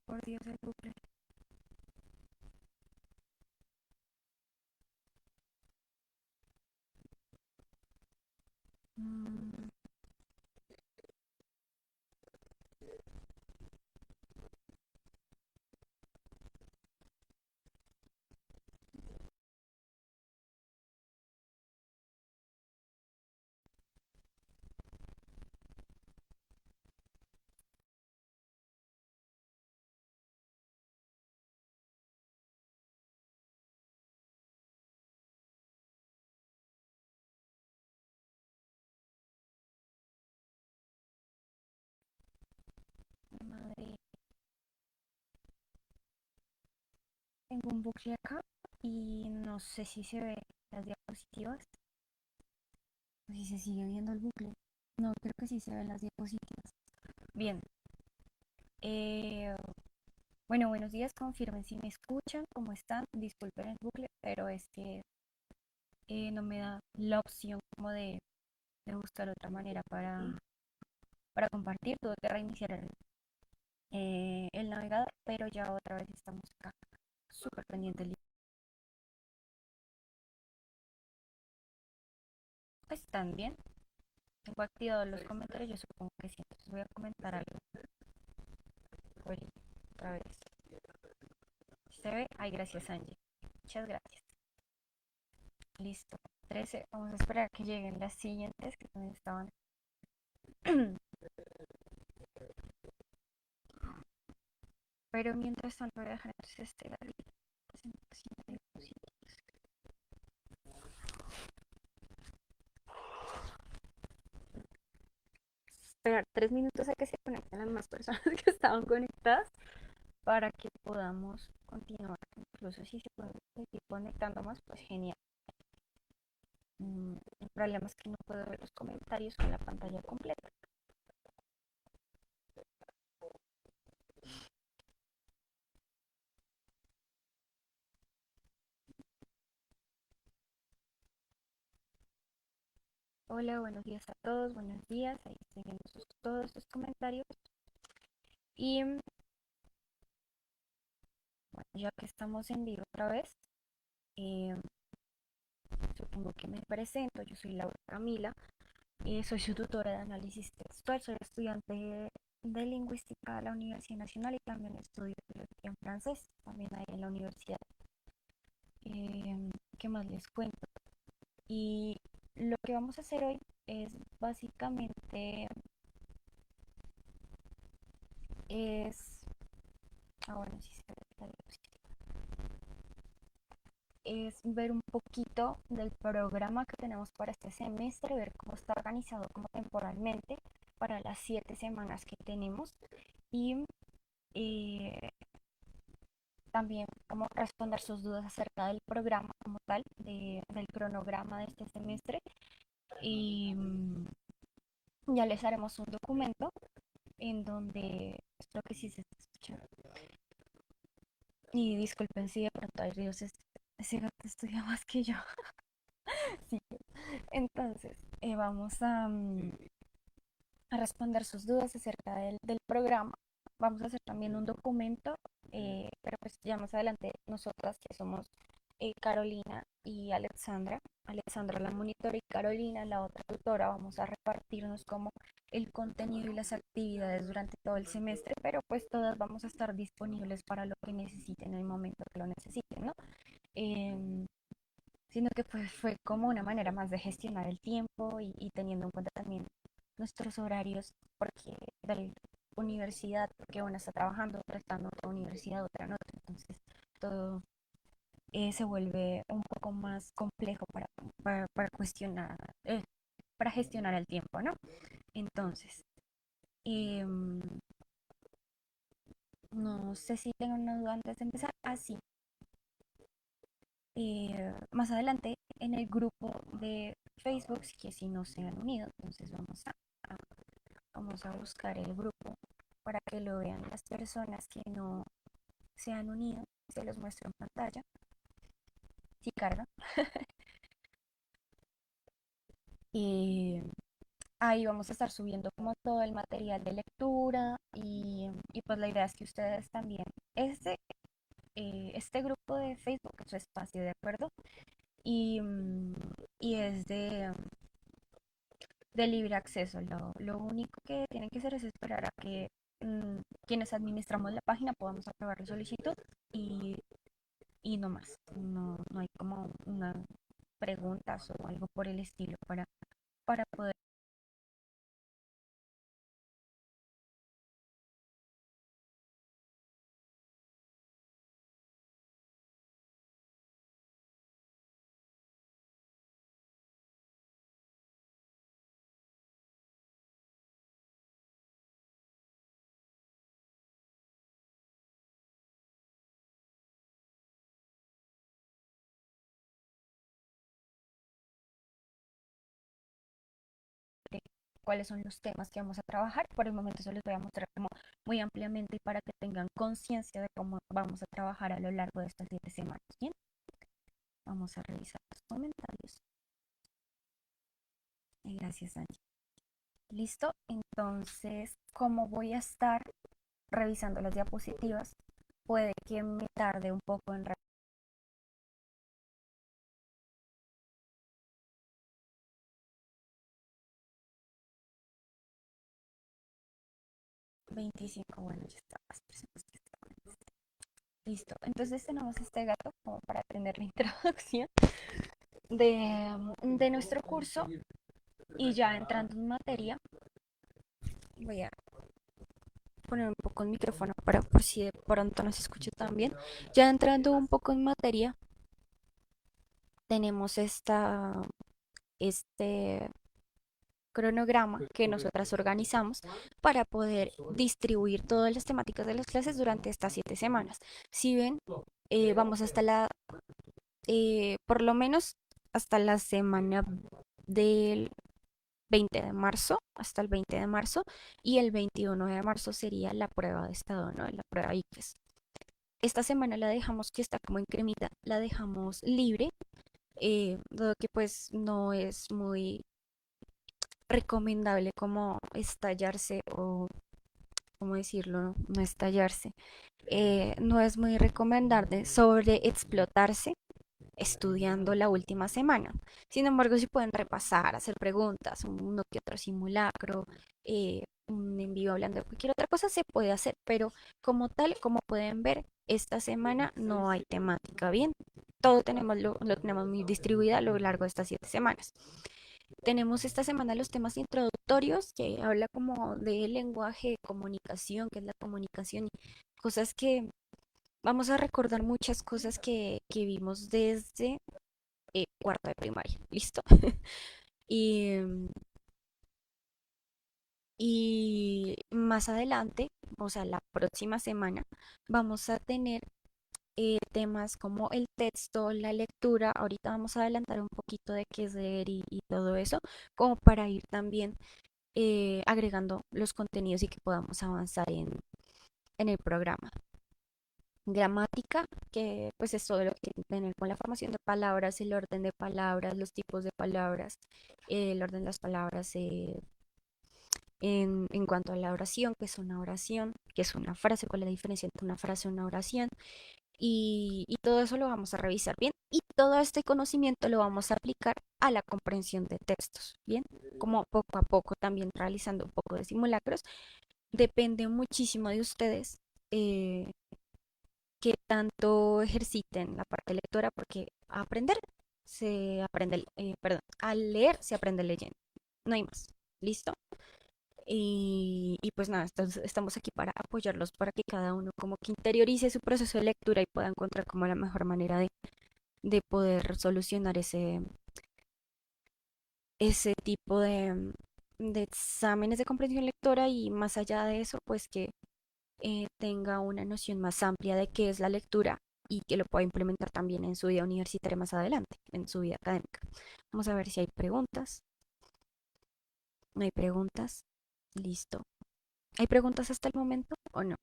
por Dios, el bucle. Mm, Madre, tengo un bucle acá y no sé si se ve las diapositivas o si se sigue viendo el bucle. No, creo que sí se ven las diapositivas. Bien, eh, bueno, buenos días, confirmen si me escuchan, cómo están. Disculpen el bucle, pero es que no me da la opción como de buscar otra manera para compartir. Tuve que reiniciar el navegador, pero ya otra vez estamos acá, súper pendiente. ¿Están bien? Tengo activados los comentarios, yo supongo que sí. Entonces voy a comentar algo. Oye, otra vez. ¿Se ve? Ay, gracias, Angie. Muchas gracias. Listo. 13. Vamos a esperar a que lleguen las siguientes que también estaban. Pero mientras tanto voy a dejar entonces la presentación de diapositivas. Esperar 3 minutos a que se conecten las más personas que estaban conectadas para que podamos continuar. Incluso si se puede seguir conectando más, pues genial. El problema es que no puedo ver los comentarios con la pantalla completa. Hola, buenos días a todos, buenos días. Ahí estoy viendo todos estos comentarios. Y bueno, ya que estamos en vivo otra vez, eh, supongo que me presento. Yo soy Laura Camila, soy su tutora de análisis textual, soy estudiante de lingüística de la Universidad Nacional y también estudio filología en francés, también ahí en la universidad. ¿Qué más les cuento? Y lo que vamos a hacer hoy es básicamente es, bueno, sí se ve la diapositiva. Es ver un poquito del programa que tenemos para este semestre, ver cómo está organizado como temporalmente para las 7 semanas que tenemos y eh, también como responder sus dudas acerca del programa como tal, del cronograma de este semestre y ya les haremos un documento en donde espero que sí se escucha. Y disculpen si de pronto hay ríos, ese gato estudia más que yo. Sí. Entonces, vamos a responder sus dudas acerca del programa. Vamos a hacer también un documento, pero pues ya más adelante nosotras que somos Carolina y Alexandra, Alexandra la monitora y Carolina la otra tutora, vamos a repartirnos como el contenido y las actividades durante todo el semestre, pero pues todas vamos a estar disponibles para lo que necesiten en el momento que lo necesiten, ¿no? Eh, Sino que pues fue como una manera más de gestionar el tiempo y teniendo en cuenta también nuestros horarios, porque de la universidad, porque una está trabajando, otra está en otra universidad, otra en otra, entonces todo se vuelve un poco más complejo para cuestionar, para gestionar el tiempo, ¿no? Entonces, eh, no sé si tengo una duda antes de empezar. Así, más adelante en el grupo de Facebook, que si no se han unido, entonces vamos a buscar el grupo para que lo vean las personas que no se han unido. Se los muestro en pantalla. Sí, carga. Y ahí vamos a estar subiendo como todo el material de lectura lectura y pues la idea es que ustedes también, este grupo de Facebook es su espacio, ¿de acuerdo? Y, y es de libre acceso. Lo único que tienen que hacer es esperar a que quienes administramos la página podamos aprobar la solicitud y, y no más. No hay como una preguntas o algo por el estilo para poder 'de cuáles son los temas que vamos a trabajar. Por el momento se les voy a mostrar como muy ampliamente y para que tengan conciencia de cómo vamos a trabajar a lo largo de estas 7 semanas. Bien, vamos a revisar los comentarios. Gracias, Angie. Listo, entonces, como voy a estar revisando las diapositivas, puede que me tarde un poco en 25. Bueno, ya está. Listo, entonces tenemos este gato como para tener la introducción de nuestro curso y ya entrando en materia, voy a poner un poco el micrófono para por si de pronto no se escucha tan bien. Ya entrando un poco en materia, tenemos este cronograma que nosotras organizamos para poder distribuir todas las temáticas de las clases durante estas 7 semanas. Si ven, vamos hasta por lo menos hasta la semana del 20 de marzo, hasta el 20 de marzo, y el 21 de marzo sería la prueba de estado, ¿no? La prueba ICFES. Esta semana la dejamos que está como en cremita, la dejamos libre, dado que pues no es muy recomendable como estallarse o, ¿cómo decirlo? No estallarse. No es muy recomendable sobre explotarse estudiando la última semana. Sin embargo, si pueden repasar, hacer preguntas, uno que otro simulacro, un envío hablando de cualquier otra cosa, se puede hacer, pero como tal, como pueden ver, esta semana no hay temática, ¿bien? Todo lo tenemos muy distribuido a lo largo de estas 7 semanas. Tenemos esta semana los temas introductorios, que habla como de lenguaje, comunicación, que es la comunicación, y cosas que vamos a recordar muchas cosas que vimos desde cuarto de primaria, ¿listo? Y, y más adelante, o sea, la próxima semana, vamos a tener temas como el texto, la lectura. Ahorita vamos a adelantar un poquito de qué es leer y todo eso, como para ir también agregando los contenidos y que podamos avanzar en el programa. Gramática, que pues es todo lo que tiene que tener con la formación de palabras, el orden de palabras, los tipos de palabras, el orden de las palabras en cuanto a la oración, que es una oración, que es una frase, cuál es la diferencia entre una frase y una oración, y todo eso lo vamos a revisar bien, y todo este conocimiento lo vamos a aplicar a la comprensión de textos, bien, como poco a poco también realizando un poco de simulacros. Depende muchísimo de ustedes. Que tanto ejerciten la parte lectora, porque a aprender se aprende, perdón, a leer se aprende leyendo, no hay más, ¿listo? Y pues nada, estamos aquí para apoyarlos, para que cada uno como que interiorice su proceso de lectura y pueda encontrar como la mejor manera de poder solucionar ese tipo de exámenes de comprensión lectora y más allá de eso, pues que tenga una noción más amplia de qué es la lectura y que lo pueda implementar también en su vida universitaria más adelante, en su vida académica. Vamos a ver si hay preguntas. No hay preguntas. Listo. ¿Hay preguntas hasta el momento o no?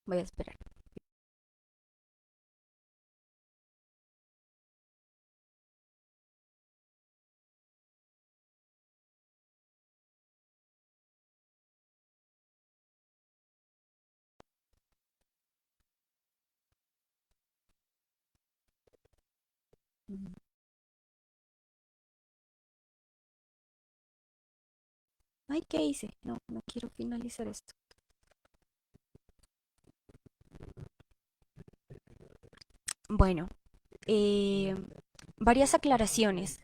Voy a esperar. Mm. Ay, ¿qué hice? No, no quiero finalizar esto. Bueno, eh, varias aclaraciones.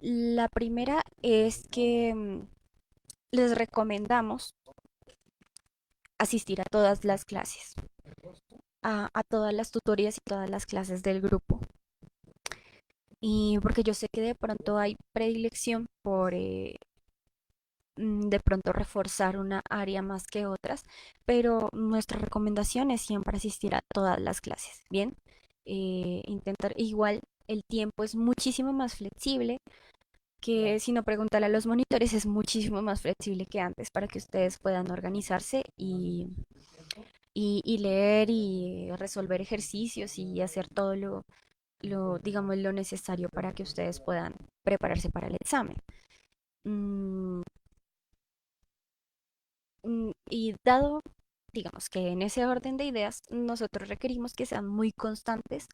La primera es que les recomendamos asistir a todas las clases, a todas las tutorías y todas las clases del grupo. Y porque yo sé que de pronto hay predilección por de pronto reforzar una área más que otras, pero nuestra recomendación es siempre asistir a todas las clases, ¿bien? Intentar igual. El tiempo es muchísimo más flexible que si no preguntarle a los monitores es muchísimo más flexible que antes para que ustedes puedan organizarse y leer y resolver ejercicios y hacer todo digamos, lo necesario para que ustedes puedan prepararse para el examen. Mm, y dado, digamos que en ese orden de ideas, nosotros requerimos que sean muy constantes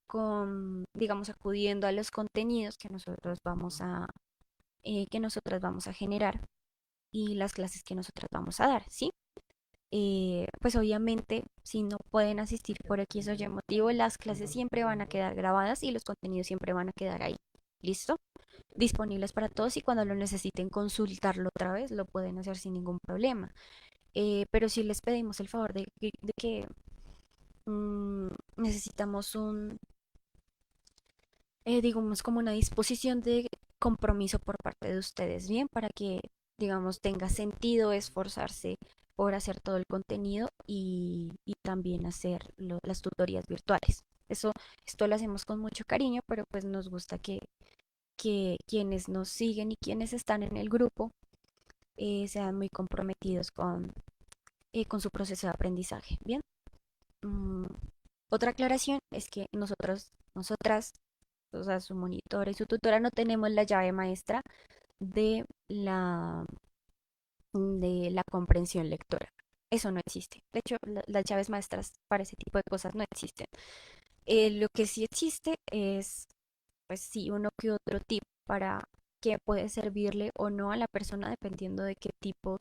con, digamos, acudiendo a los contenidos que nosotras vamos a generar y las clases que nosotras vamos a dar, ¿sí? Pues obviamente, si no pueden asistir por X o Y motivo, las clases siempre van a quedar grabadas y los contenidos siempre van a quedar ahí. ¿Listo? Disponibles para todos y cuando lo necesiten consultarlo otra vez, lo pueden hacer sin ningún problema. Pero sí les pedimos el favor de que mm, necesitamos digamos, como una disposición de compromiso por parte de ustedes, ¿bien? Para que, digamos, tenga sentido esforzarse por hacer todo el contenido y también hacer las tutorías virtuales. Esto lo hacemos con mucho cariño, pero pues nos gusta que quienes nos siguen y quienes están en el grupo sean muy comprometidos con su proceso de aprendizaje, ¿bien? Mm, Otra aclaración es que nosotras, o sea, su monitora y su tutora no tenemos la llave maestra de la comprensión lectora. Eso no existe. De hecho, las llaves maestras para ese tipo de cosas no existen. Lo que sí existe es, pues sí, uno que otro tip para que puede servirle o no a la persona dependiendo de qué tipo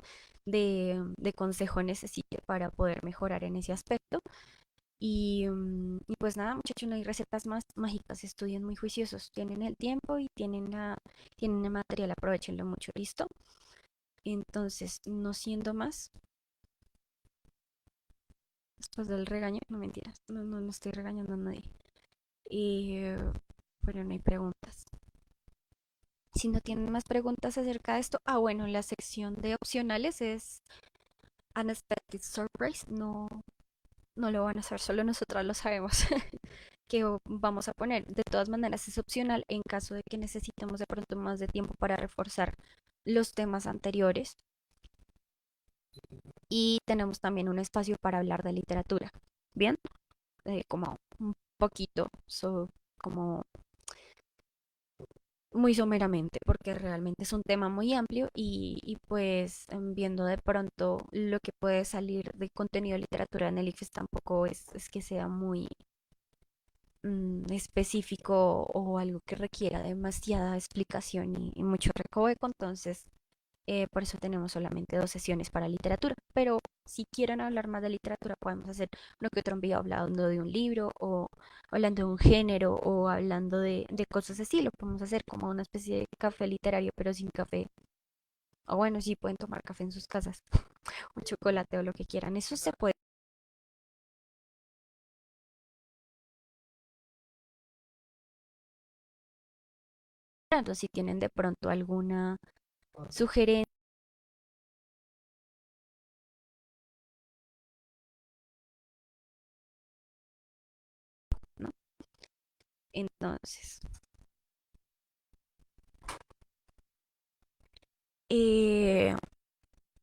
de consejo necesite para poder mejorar en ese aspecto. Y pues nada, muchachos, no hay recetas más mágicas, estudien muy juiciosos, tienen el tiempo y tienen el material, aprovechenlo mucho, ¿listo? Entonces, no siendo más, después del regaño, no mentiras, no estoy regañando a nadie. Pero no hay preguntas. Si no tienen más preguntas acerca de esto, bueno, la sección de opcionales es Unexpected Surprise, no lo van a hacer, solo nosotras lo sabemos. Que vamos a poner. De todas maneras, es opcional en caso de que necesitemos de pronto más de tiempo para reforzar los temas anteriores. Y tenemos también un espacio para hablar de literatura. Bien, como un poquito, como muy someramente, porque realmente es un tema muy amplio y pues viendo de pronto lo que puede salir de contenido de literatura en el ICFES tampoco es que sea muy específico o algo que requiera demasiada explicación y mucho recoveco, entonces por eso tenemos solamente 2 sesiones para literatura, pero si quieren hablar más de literatura podemos hacer uno que otro envío hablando de un libro o hablando de un género o hablando de cosas así, lo podemos hacer como una especie de café literario pero sin café. O bueno, sí pueden tomar café en sus casas o chocolate o lo que quieran, eso se puede. Entonces, si tienen de pronto alguna sugerencia, ¿no? Entonces, eh,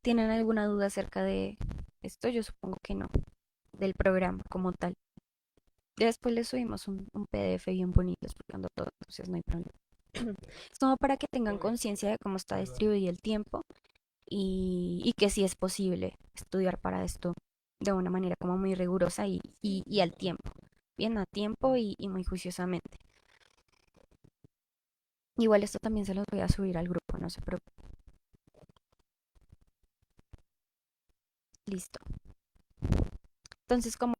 ¿tienen alguna duda acerca de esto? Yo supongo que no, del programa como tal. Ya después le subimos un PDF bien bonito explicando todo, entonces no hay problema. Es como para que tengan conciencia de cómo está distribuido el tiempo y que sí es posible estudiar para esto de una manera como muy rigurosa y al tiempo, bien a tiempo y muy juiciosamente. Igual esto también se los voy a subir al grupo, no se preocupen. Listo. Entonces, como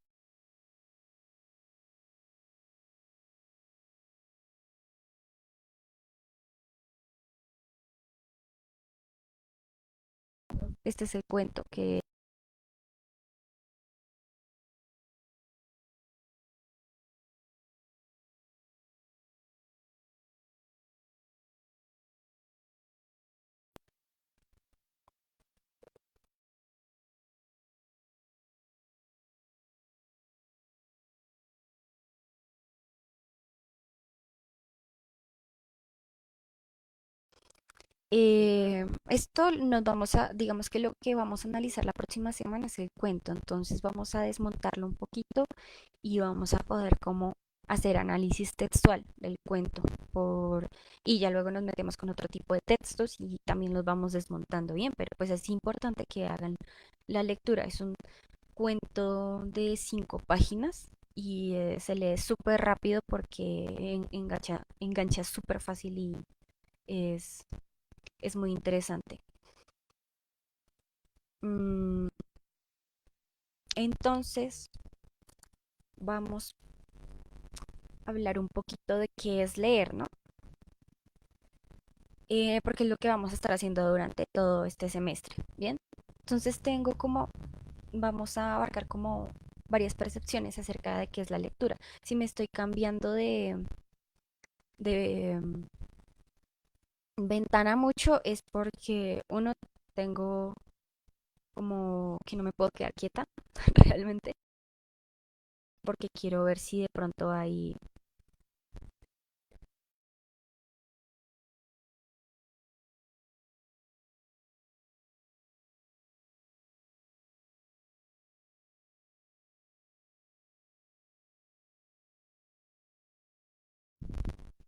este es el cuento que esto nos vamos a, digamos que lo que vamos a analizar la próxima semana es el cuento, entonces vamos a desmontarlo un poquito y vamos a poder como hacer análisis textual del cuento por y ya luego nos metemos con otro tipo de textos y también los vamos desmontando bien, pero pues es importante que hagan la lectura. Es un cuento de 5 páginas y se lee súper rápido porque engancha súper fácil y es, es muy interesante. Mm, entonces, vamos a hablar un poquito de qué es leer, ¿no? Porque es lo que vamos a estar haciendo durante todo este semestre, ¿bien? Entonces vamos a abarcar como varias percepciones acerca de qué es la lectura. Si me estoy cambiando de ventana mucho es porque uno, tengo como que no me puedo quedar quieta realmente, porque quiero ver si de pronto hay,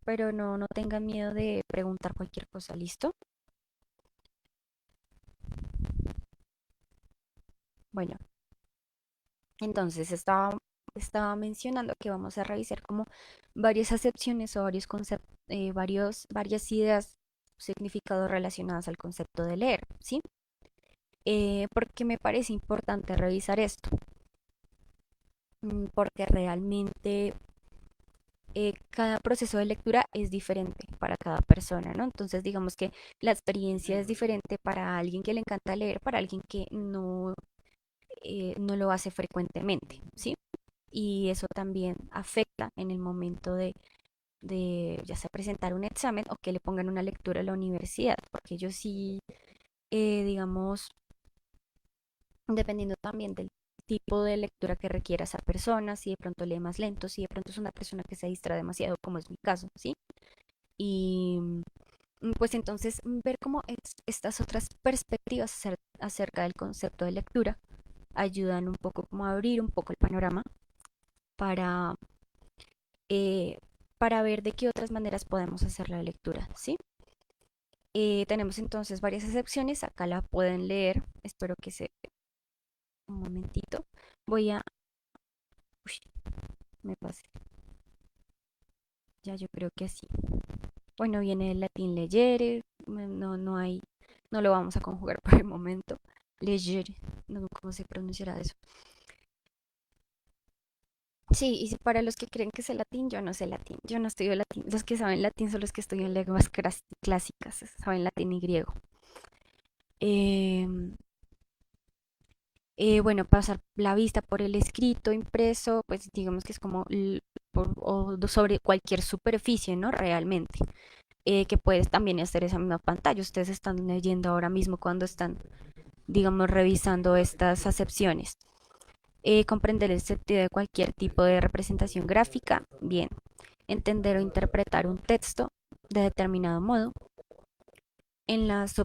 pero no tengan miedo de preguntar cualquier cosa, ¿listo? Bueno, entonces estaba mencionando que vamos a revisar como varias acepciones o varios conceptos, varias ideas, significados relacionadas al concepto de leer, ¿sí? ¿Por qué me parece importante revisar esto? Porque realmente cada proceso de lectura es diferente para cada persona, ¿no? Entonces, digamos que la experiencia es diferente para alguien que le encanta leer, para alguien que no lo hace frecuentemente, ¿sí? Y eso también afecta en el momento de ya sea presentar un examen o que le pongan una lectura a la universidad, porque ellos sí, digamos, dependiendo también del tipo de lectura que requiera esa persona, si de pronto lee más lento, si de pronto es una persona que se distrae demasiado, como es mi caso, ¿sí? Y pues entonces ver cómo estas otras perspectivas acerca del concepto de lectura ayudan un poco como a abrir un poco el panorama para, eh, para ver de qué otras maneras podemos hacer la lectura, ¿sí? Tenemos entonces varias excepciones, acá la pueden leer, espero que se... Un momentito, voy a... Uy, me pasé, ya yo creo que así. Bueno, viene el latín legere, no hay, no lo vamos a conjugar por el momento. Legere, no sé cómo se pronunciará eso. Sí, y para los que creen que sé latín, yo no sé latín, yo no estudio latín. Los que saben latín son los que estudian lenguas clásicas, saben latín y griego. Em, bueno, pasar la vista por el escrito impreso, pues digamos que es como sobre cualquier superficie, ¿no? Realmente, que puedes también hacer esa misma pantalla. Ustedes están leyendo ahora mismo cuando están, digamos, revisando estas acepciones. Comprender el sentido de cualquier tipo de representación gráfica, bien. Entender o interpretar un texto de determinado modo. En las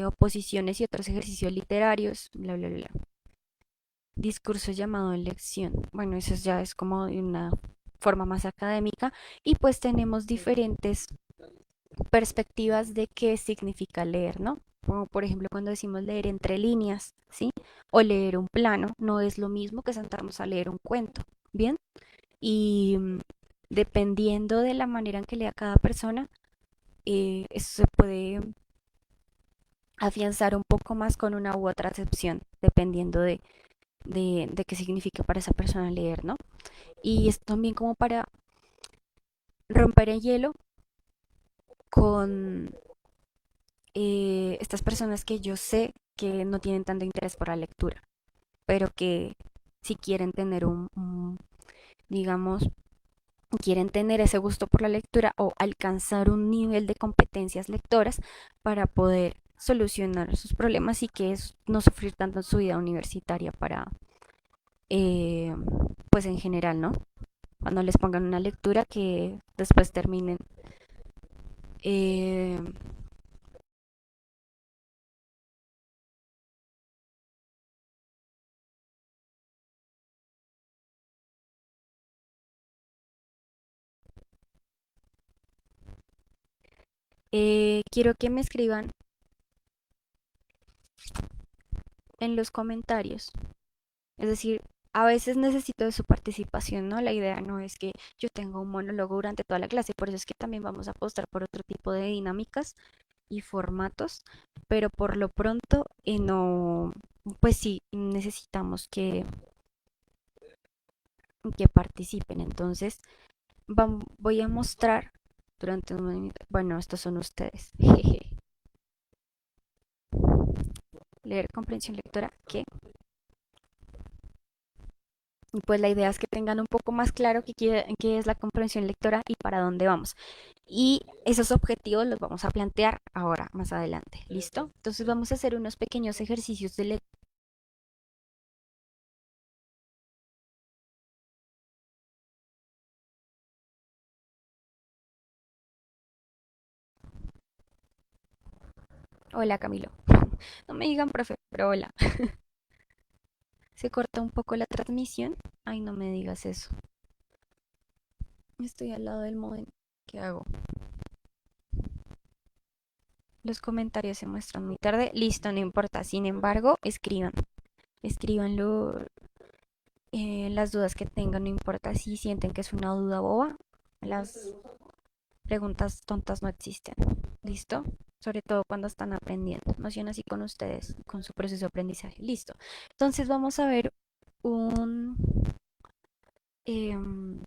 oposiciones y otros ejercicios literarios, bla, bla, bla. Discurso llamado elección. Bueno, eso ya es como de una forma más académica y pues tenemos diferentes perspectivas de qué significa leer, ¿no? Como por ejemplo cuando decimos leer entre líneas, ¿sí? O leer un plano, no es lo mismo que sentarnos a leer un cuento, ¿bien? Y dependiendo de la manera en que lea cada persona, eso se puede afianzar un poco más con una u otra acepción, dependiendo de qué significa para esa persona leer, ¿no? Y es también como para romper el hielo con estas personas que yo sé que no tienen tanto interés por la lectura, pero que si quieren tener digamos, quieren tener ese gusto por la lectura o alcanzar un nivel de competencias lectoras para poder solucionar sus problemas y que es no sufrir tanto en su vida universitaria para, eh, pues en general, ¿no? Cuando les pongan una lectura que después terminen. Eh, quiero que me escriban en los comentarios. Es decir, a veces necesito de su participación, ¿no? La idea no es que yo tenga un monólogo durante toda la clase, por eso es que también vamos a apostar por otro tipo de dinámicas y formatos, pero por lo pronto no, pues sí, necesitamos que participen. Entonces, voy a mostrar durante un minuto, bueno, estos son ustedes. Leer comprensión lectora, ¿qué? Y pues la idea es que tengan un poco más claro qué es la comprensión lectora y para dónde vamos. Y esos objetivos los vamos a plantear ahora, más adelante. ¿Listo? Entonces vamos a hacer unos pequeños ejercicios de lectura. Hola, Camilo. No me digan profe, pero hola. Se corta un poco la transmisión. Ay, no me digas eso. Estoy al lado del modem. ¿Qué hago? Los comentarios se muestran muy tarde. Listo, no importa. Sin embargo, escriban. Escríbanlo, las dudas que tengan, no importa si sienten que es una duda boba. Las preguntas tontas no existen. ¿Listo? Sobre todo cuando están aprendiendo. No sean así con ustedes, con su proceso de aprendizaje. Listo. Entonces vamos a ver un... em,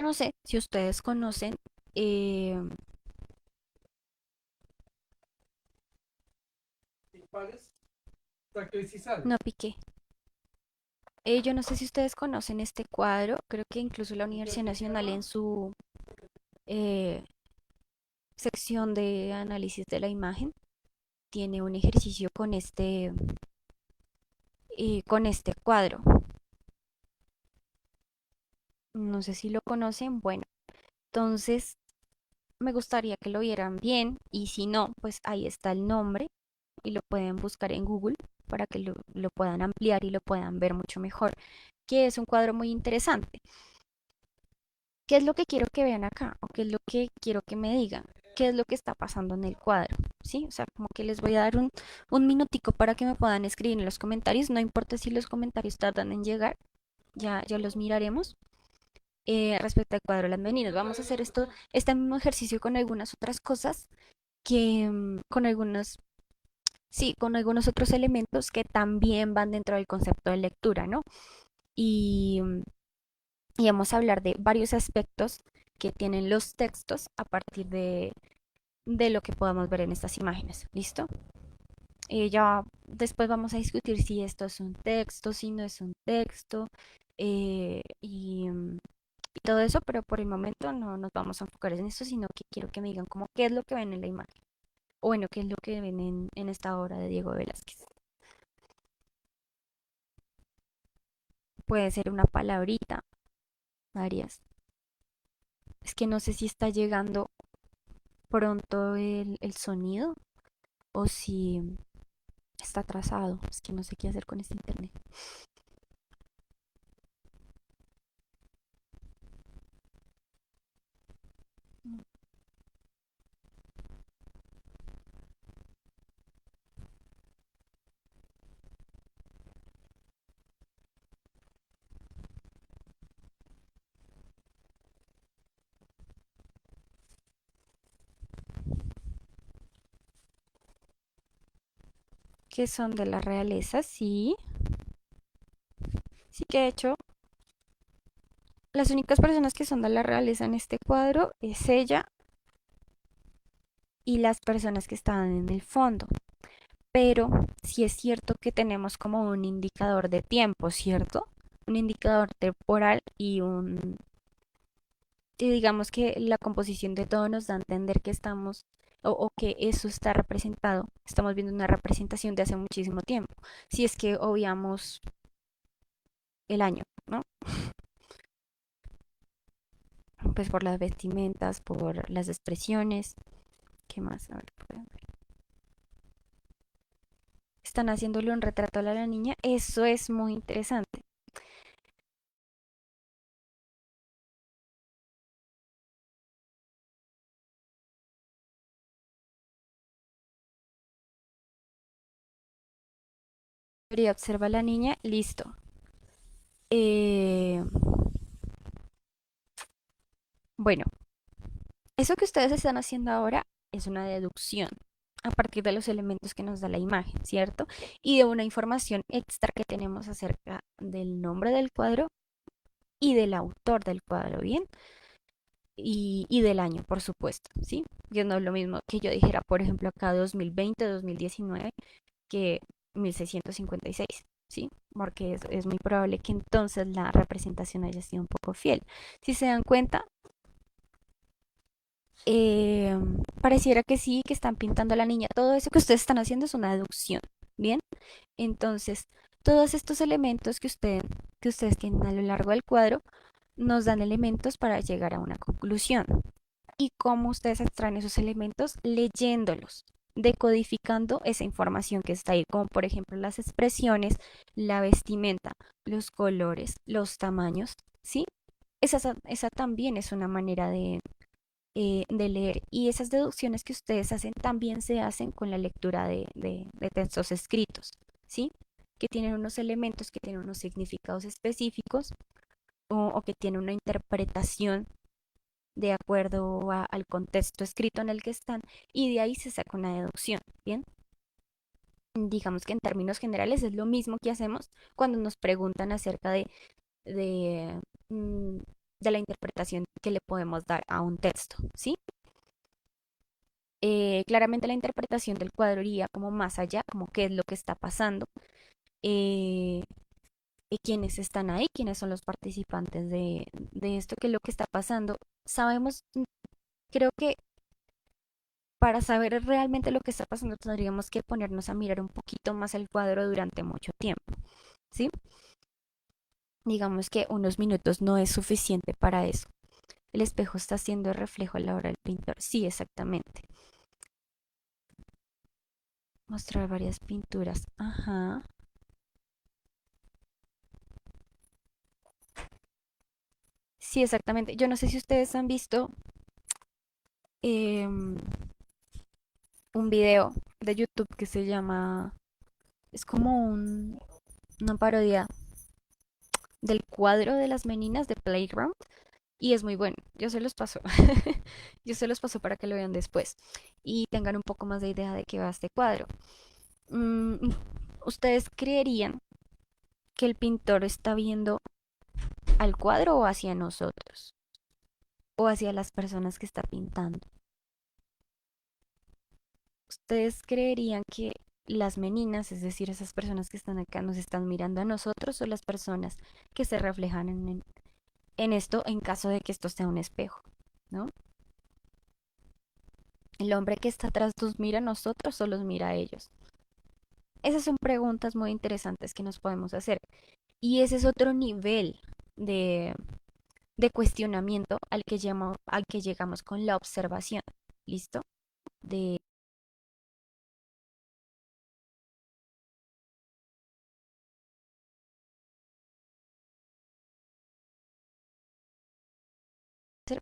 no sé si ustedes conocen... no piqué. Yo no sé si ustedes conocen este cuadro. Creo que incluso la Universidad Nacional en su eh, sección de análisis de la imagen tiene un ejercicio con este cuadro. No sé si lo conocen. Bueno, entonces me gustaría que lo vieran bien y si no, pues ahí está el nombre y lo pueden buscar en Google para que lo puedan ampliar y lo puedan ver mucho mejor, que es un cuadro muy interesante. ¿Qué es lo que quiero que vean acá? ¿O qué es lo que quiero que me digan? ¿Qué es lo que está pasando en el cuadro? ¿Sí? O sea, como que les voy a dar un minutico para que me puedan escribir en los comentarios. No importa si los comentarios tardan en llegar, ya los miraremos. Respecto al cuadro de las meninas, vamos a hacer este mismo ejercicio con algunas otras cosas con algunos, sí, con algunos otros elementos que también van dentro del concepto de lectura, ¿no? Y, y vamos a hablar de varios aspectos que tienen los textos a partir de lo que podamos ver en estas imágenes. ¿Listo? Ya después vamos a discutir si esto es un texto, si no es un texto y todo eso, pero por el momento no nos vamos a enfocar en eso, sino que quiero que me digan como qué es lo que ven en la imagen. O bueno, qué es lo que ven en esta obra de Diego Velázquez. Puede ser una palabrita, varias. Es que no sé si está llegando pronto el sonido o si está atrasado. Es que no sé qué hacer con este internet. que son de la realeza, sí. Sí que de hecho, las únicas personas que son de la realeza en este cuadro es ella y las personas que están en el fondo. Pero sí es cierto que tenemos como un indicador de tiempo, ¿cierto? Un indicador temporal y digamos que la composición de todo nos da a entender que estamos o que eso está representado, estamos viendo una representación de hace muchísimo tiempo, si es que obviamos el año, ¿no? Pues por las vestimentas, por las expresiones, ¿qué más? A ver, están haciéndole un retrato a la niña, eso es muy interesante. Observa a la niña, listo. Eh, bueno, eso que ustedes están haciendo ahora es una deducción a partir de los elementos que nos da la imagen, ¿cierto? Y de una información extra que tenemos acerca del nombre del cuadro y del autor del cuadro, ¿bien? Y del año, por supuesto, ¿sí? Yo no es lo mismo que yo dijera, por ejemplo, acá 2020, 2019, que 1656, ¿sí? Porque es muy probable que entonces la representación haya sido un poco fiel. Si se dan cuenta, eh, pareciera que sí, que están pintando a la niña. Todo eso que ustedes están haciendo es una deducción, ¿bien? Entonces, todos estos elementos que ustedes tienen a lo largo del cuadro nos dan elementos para llegar a una conclusión. ¿Y cómo ustedes extraen esos elementos? Leyéndolos, decodificando esa información que está ahí, como por ejemplo las expresiones, la vestimenta, los colores, los tamaños, ¿sí? Esa también es una manera de leer. Y esas deducciones que ustedes hacen también se hacen con la lectura de textos escritos, ¿sí? Que tienen unos elementos, que tienen unos significados específicos o que tienen una interpretación de acuerdo al contexto escrito en el que están y de ahí se saca una deducción, ¿bien? Digamos que en términos generales es lo mismo que hacemos cuando nos preguntan acerca de, mm, de la interpretación que le podemos dar a un texto, ¿sí? Claramente la interpretación del cuadro iría como más allá, como qué es lo que está pasando, eh, y quiénes están ahí, quiénes son los participantes de esto, qué es lo que está pasando. Sabemos, creo que para saber realmente lo que está pasando tendríamos que ponernos a mirar un poquito más el cuadro durante mucho tiempo, ¿sí? Digamos que unos minutos no es suficiente para eso. El espejo está haciendo el reflejo a la hora del pintor. Sí, exactamente. Mostrar varias pinturas. Ajá. Sí, exactamente. Yo no sé si ustedes han visto em, un video de YouTube que se llama, es como una parodia del cuadro de las meninas de Playground y es muy bueno. Yo se los paso. Yo se los paso para que lo vean después y tengan un poco más de idea de qué va este cuadro. Mm, ¿Ustedes creerían que el pintor está viendo al cuadro o hacia nosotros o hacia las personas que está pintando? ¿Ustedes creerían que las meninas, es decir, esas personas que están acá, nos están mirando a nosotros o las personas que se reflejan en esto en caso de que esto sea un espejo, ¿no? ¿El hombre que está atrás nos mira a nosotros o los mira a ellos? Esas son preguntas muy interesantes que nos podemos hacer. Y ese es otro nivel de, de cuestionamiento al que llegamos con la observación. ¿Listo? De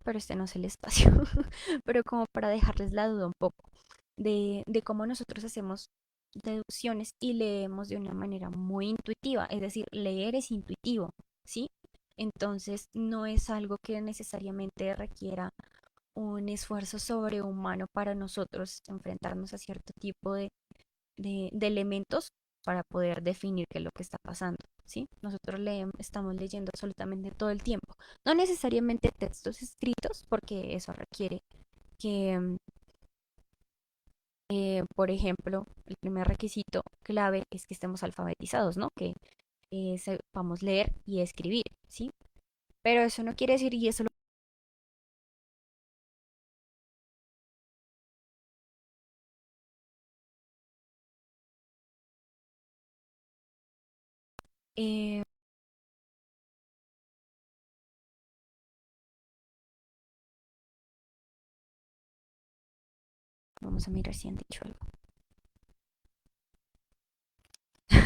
pero este no es el espacio. Pero como para dejarles la duda un poco de cómo nosotros hacemos deducciones y leemos de una manera muy intuitiva. Es decir, leer es intuitivo, ¿sí? Entonces no es algo que necesariamente requiera un esfuerzo sobrehumano para nosotros enfrentarnos a cierto tipo de elementos para poder definir qué es lo que está pasando, ¿sí? Nosotros estamos leyendo absolutamente todo el tiempo. No necesariamente textos escritos, porque eso requiere que, por ejemplo, el primer requisito clave es que estemos alfabetizados, ¿no? Que sepamos leer y escribir, ¿sí? Pero eso no quiere decir, y eso lo... eh, vamos a mirar si han dicho algo.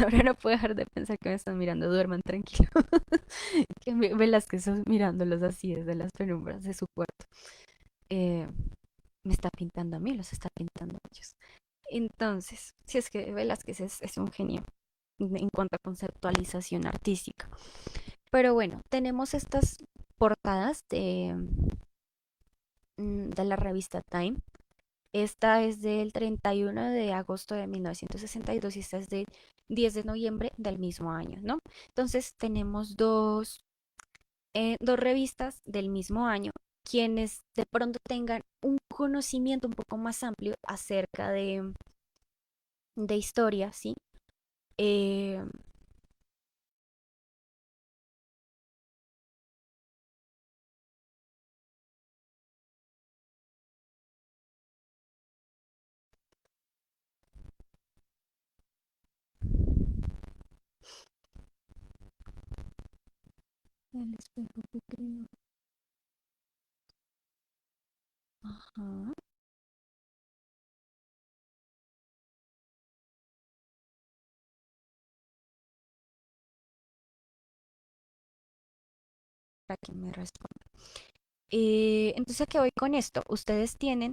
Ahora no puedo dejar de pensar que me están mirando, duerman tranquilo. Que Velázquez mirándolos así desde las penumbras de su cuarto. Eh, Me está pintando a mí, los está pintando a ellos. Entonces, si es que Velázquez es un genio en cuanto a conceptualización artística. Pero bueno, tenemos estas portadas de la revista Time. Esta es del 31 de agosto de 1962 y esta es del 10 de noviembre del mismo año, ¿no? Entonces tenemos dos revistas del mismo año. Quienes de pronto tengan un conocimiento un poco más amplio acerca de historia, ¿sí? Eh, el espejo que creo. Ajá. Para que me responda. Entonces, ¿a qué voy con esto? Ustedes tienen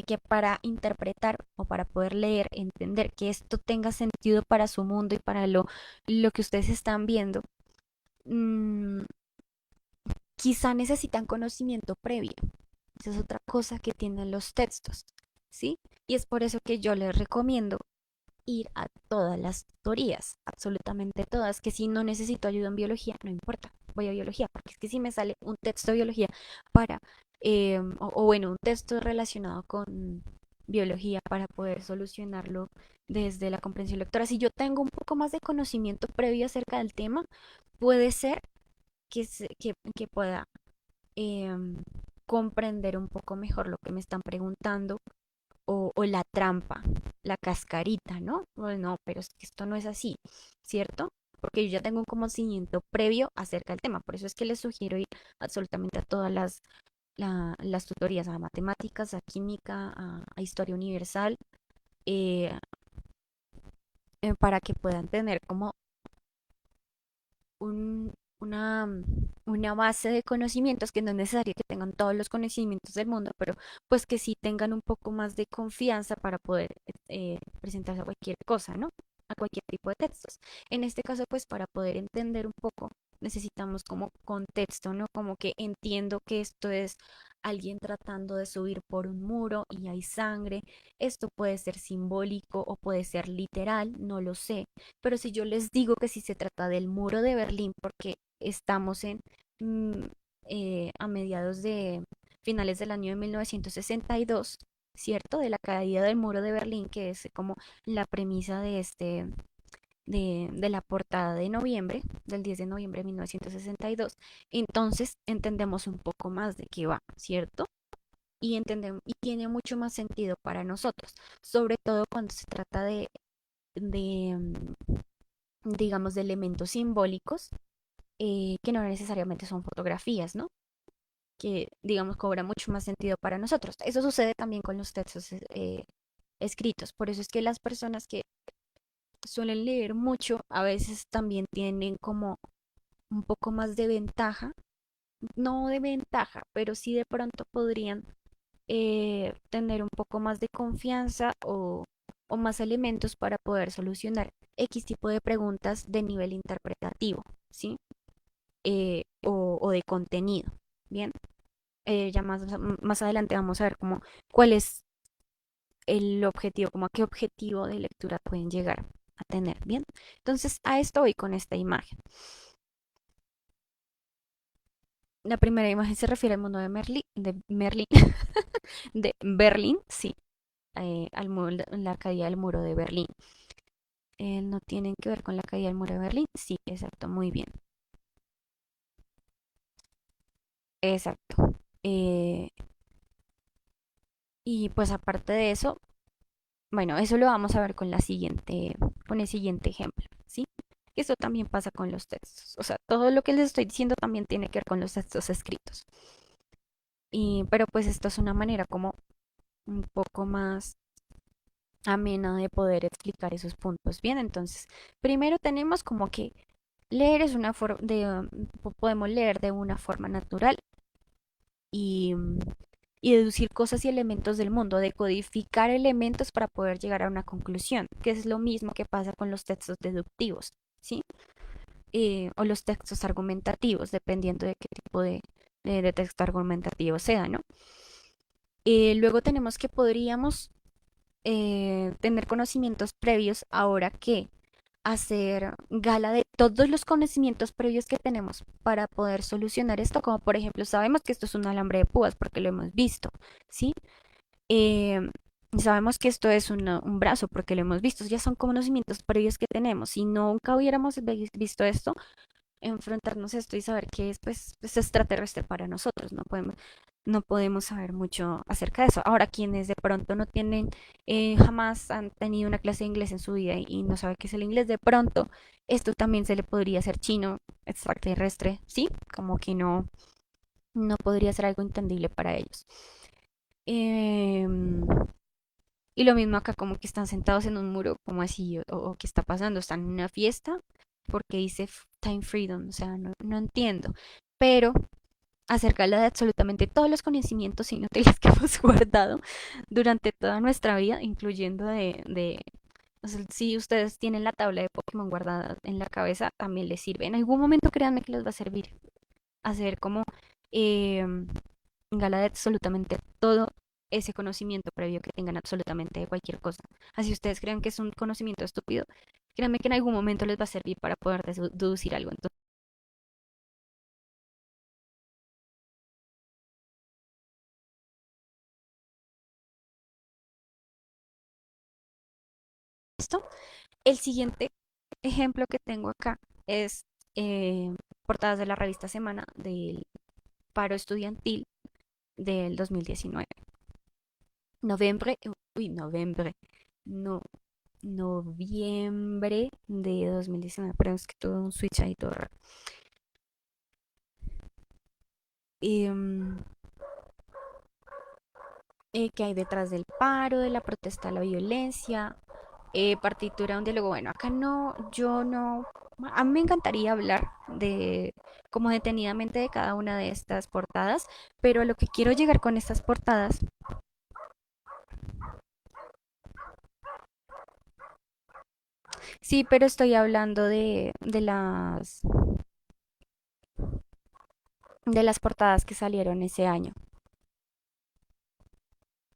que para interpretar o para poder leer, entender que esto tenga sentido para su mundo y para lo que ustedes están viendo, mm, quizá necesitan conocimiento previo. Esa es otra cosa que tienen los textos, ¿sí? Y es por eso que yo les recomiendo ir a todas las tutorías, absolutamente todas, que si no necesito ayuda en biología, no importa, voy a biología, porque es que si me sale un texto de biología para, o bueno, un texto relacionado con biología para poder solucionarlo desde la comprensión lectora, si yo tengo un poco más de conocimiento previo acerca del tema, puede ser que pueda em, comprender un poco mejor lo que me están preguntando o la trampa, la cascarita, ¿no? Bueno, pero es que esto no es así, ¿cierto? Porque yo ya tengo un conocimiento previo acerca del tema, por eso es que les sugiero ir absolutamente a todas las tutorías, a matemáticas, a química, a historia universal, eh, para que puedan tener como un, una base de conocimientos que no es necesario que tengan todos los conocimientos del mundo, pero pues que sí tengan un poco más de confianza para poder presentarse a cualquier cosa, ¿no? A cualquier tipo de textos. En este caso, pues para poder entender un poco, necesitamos como contexto, ¿no? Como que entiendo que esto es alguien tratando de subir por un muro y hay sangre. Esto puede ser simbólico o puede ser literal, no lo sé, pero si yo les digo que si se trata del muro de Berlín, porque estamos mm, a mediados de finales del año de 1962, ¿cierto? De la caída del muro de Berlín, que es como la premisa de la portada de noviembre, del 10 de noviembre de 1962. Entonces entendemos un poco más de qué va, ¿cierto? Y entendemos, y tiene mucho más sentido para nosotros, sobre todo cuando se trata de digamos, de elementos simbólicos que no necesariamente son fotografías, ¿no? Que, digamos, cobra mucho más sentido para nosotros. Eso sucede también con los textos escritos. Por eso es que las personas que suelen leer mucho a veces también tienen como un poco más de ventaja, no de ventaja, pero sí de pronto podrían tener un poco más de confianza o más elementos para poder solucionar X tipo de preguntas de nivel interpretativo, ¿sí? O de contenido, ¿bien? Ya más adelante vamos a ver como cuáles el objetivo, como a qué objetivo de lectura pueden llegar a tener. Bien, entonces a esto voy con esta imagen. La primera imagen se refiere al mundo de Merlín, de Berlín, sí, la caída del muro de Berlín. ¿No tienen que ver con la caída del muro de Berlín? Sí, exacto, muy bien. Exacto. Eh, y pues aparte de eso, bueno, eso lo vamos a ver con el siguiente ejemplo, ¿sí? Esto también pasa con los textos. O sea, todo lo que les estoy diciendo también tiene que ver con los textos escritos. Pero pues esto es una manera como un poco más amena de poder explicar esos puntos. Bien, entonces, primero tenemos como que leer es una forma podemos leer de una forma natural y, y deducir cosas y elementos del mundo, decodificar elementos para poder llegar a una conclusión, que es lo mismo que pasa con los textos deductivos, ¿sí? O los textos argumentativos, dependiendo de qué tipo de texto argumentativo sea, ¿no? Luego tenemos que podríamos tener conocimientos previos ahora que hacer gala de todos los conocimientos previos que tenemos para poder solucionar esto, como por ejemplo sabemos que esto es un alambre de púas porque lo hemos visto, ¿sí? Eh, Sabemos que esto es un brazo porque lo hemos visto, ya son conocimientos previos que tenemos. Si nunca hubiéramos visto esto, enfrentarnos a esto y saber que es pues es extraterrestre para nosotros, no podemos saber mucho acerca de eso. Ahora, quienes de pronto no tienen, jamás han tenido una clase de inglés en su vida y no saben qué es el inglés, de pronto esto también se le podría hacer chino, extraterrestre, ¿sí? Como que no podría ser algo entendible para ellos. Em, y lo mismo acá, como que están sentados en un muro, como así, o qué está pasando, están en una fiesta, porque dice Time Freedom, o sea, no entiendo. Pero acerca de absolutamente todos los conocimientos inútiles que hemos guardado durante toda nuestra vida, incluyendo o sea, si ustedes tienen la tabla de Pokémon guardada en la cabeza, también les sirve. En algún momento créanme que les va a servir hacer como eh, gala de absolutamente todo ese conocimiento previo que tengan absolutamente de cualquier cosa. Así ustedes crean que es un conocimiento estúpido, créanme que en algún momento les va a servir para poder deducir algo. Entonces, esto, el siguiente ejemplo que tengo acá es portadas de la revista Semana del paro estudiantil del 2019. Noviembre, uy, noviembre, no, noviembre de 2019, pero es que tuve un switch ahí todo raro. Em, ¿Qué hay detrás del paro, de la protesta a la violencia? Partitura, un diálogo. Bueno, acá no, yo no, a mí me encantaría hablar de como detenidamente de cada una de estas portadas, pero a lo que quiero llegar con estas portadas, sí, pero estoy hablando de las portadas que salieron ese año,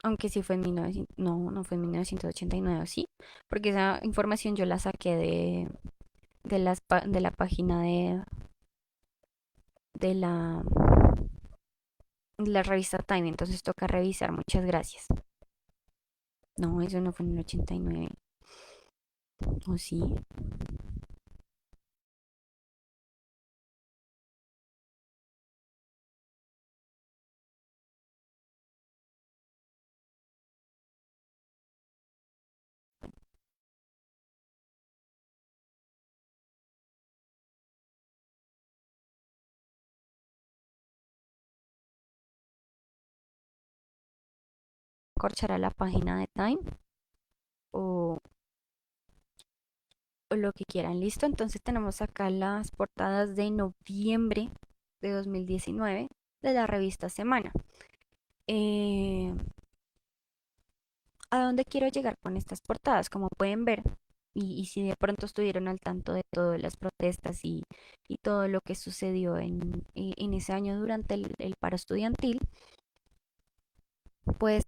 aunque sí fue en 1900, no fue en 1989, sí, porque esa información yo la saqué de la página de la, de la revista Time, entonces toca revisar, muchas gracias. No, eso no fue en el 89. ¿O sí? Corchar a la página de Time o, o lo que quieran. Listo, entonces tenemos acá las portadas de noviembre de 2019 de la revista Semana. Eh, ¿A dónde quiero llegar con estas portadas? Como pueden ver, y si de pronto estuvieron al tanto de todas las protestas y todo lo que sucedió en ese año durante el paro estudiantil, pues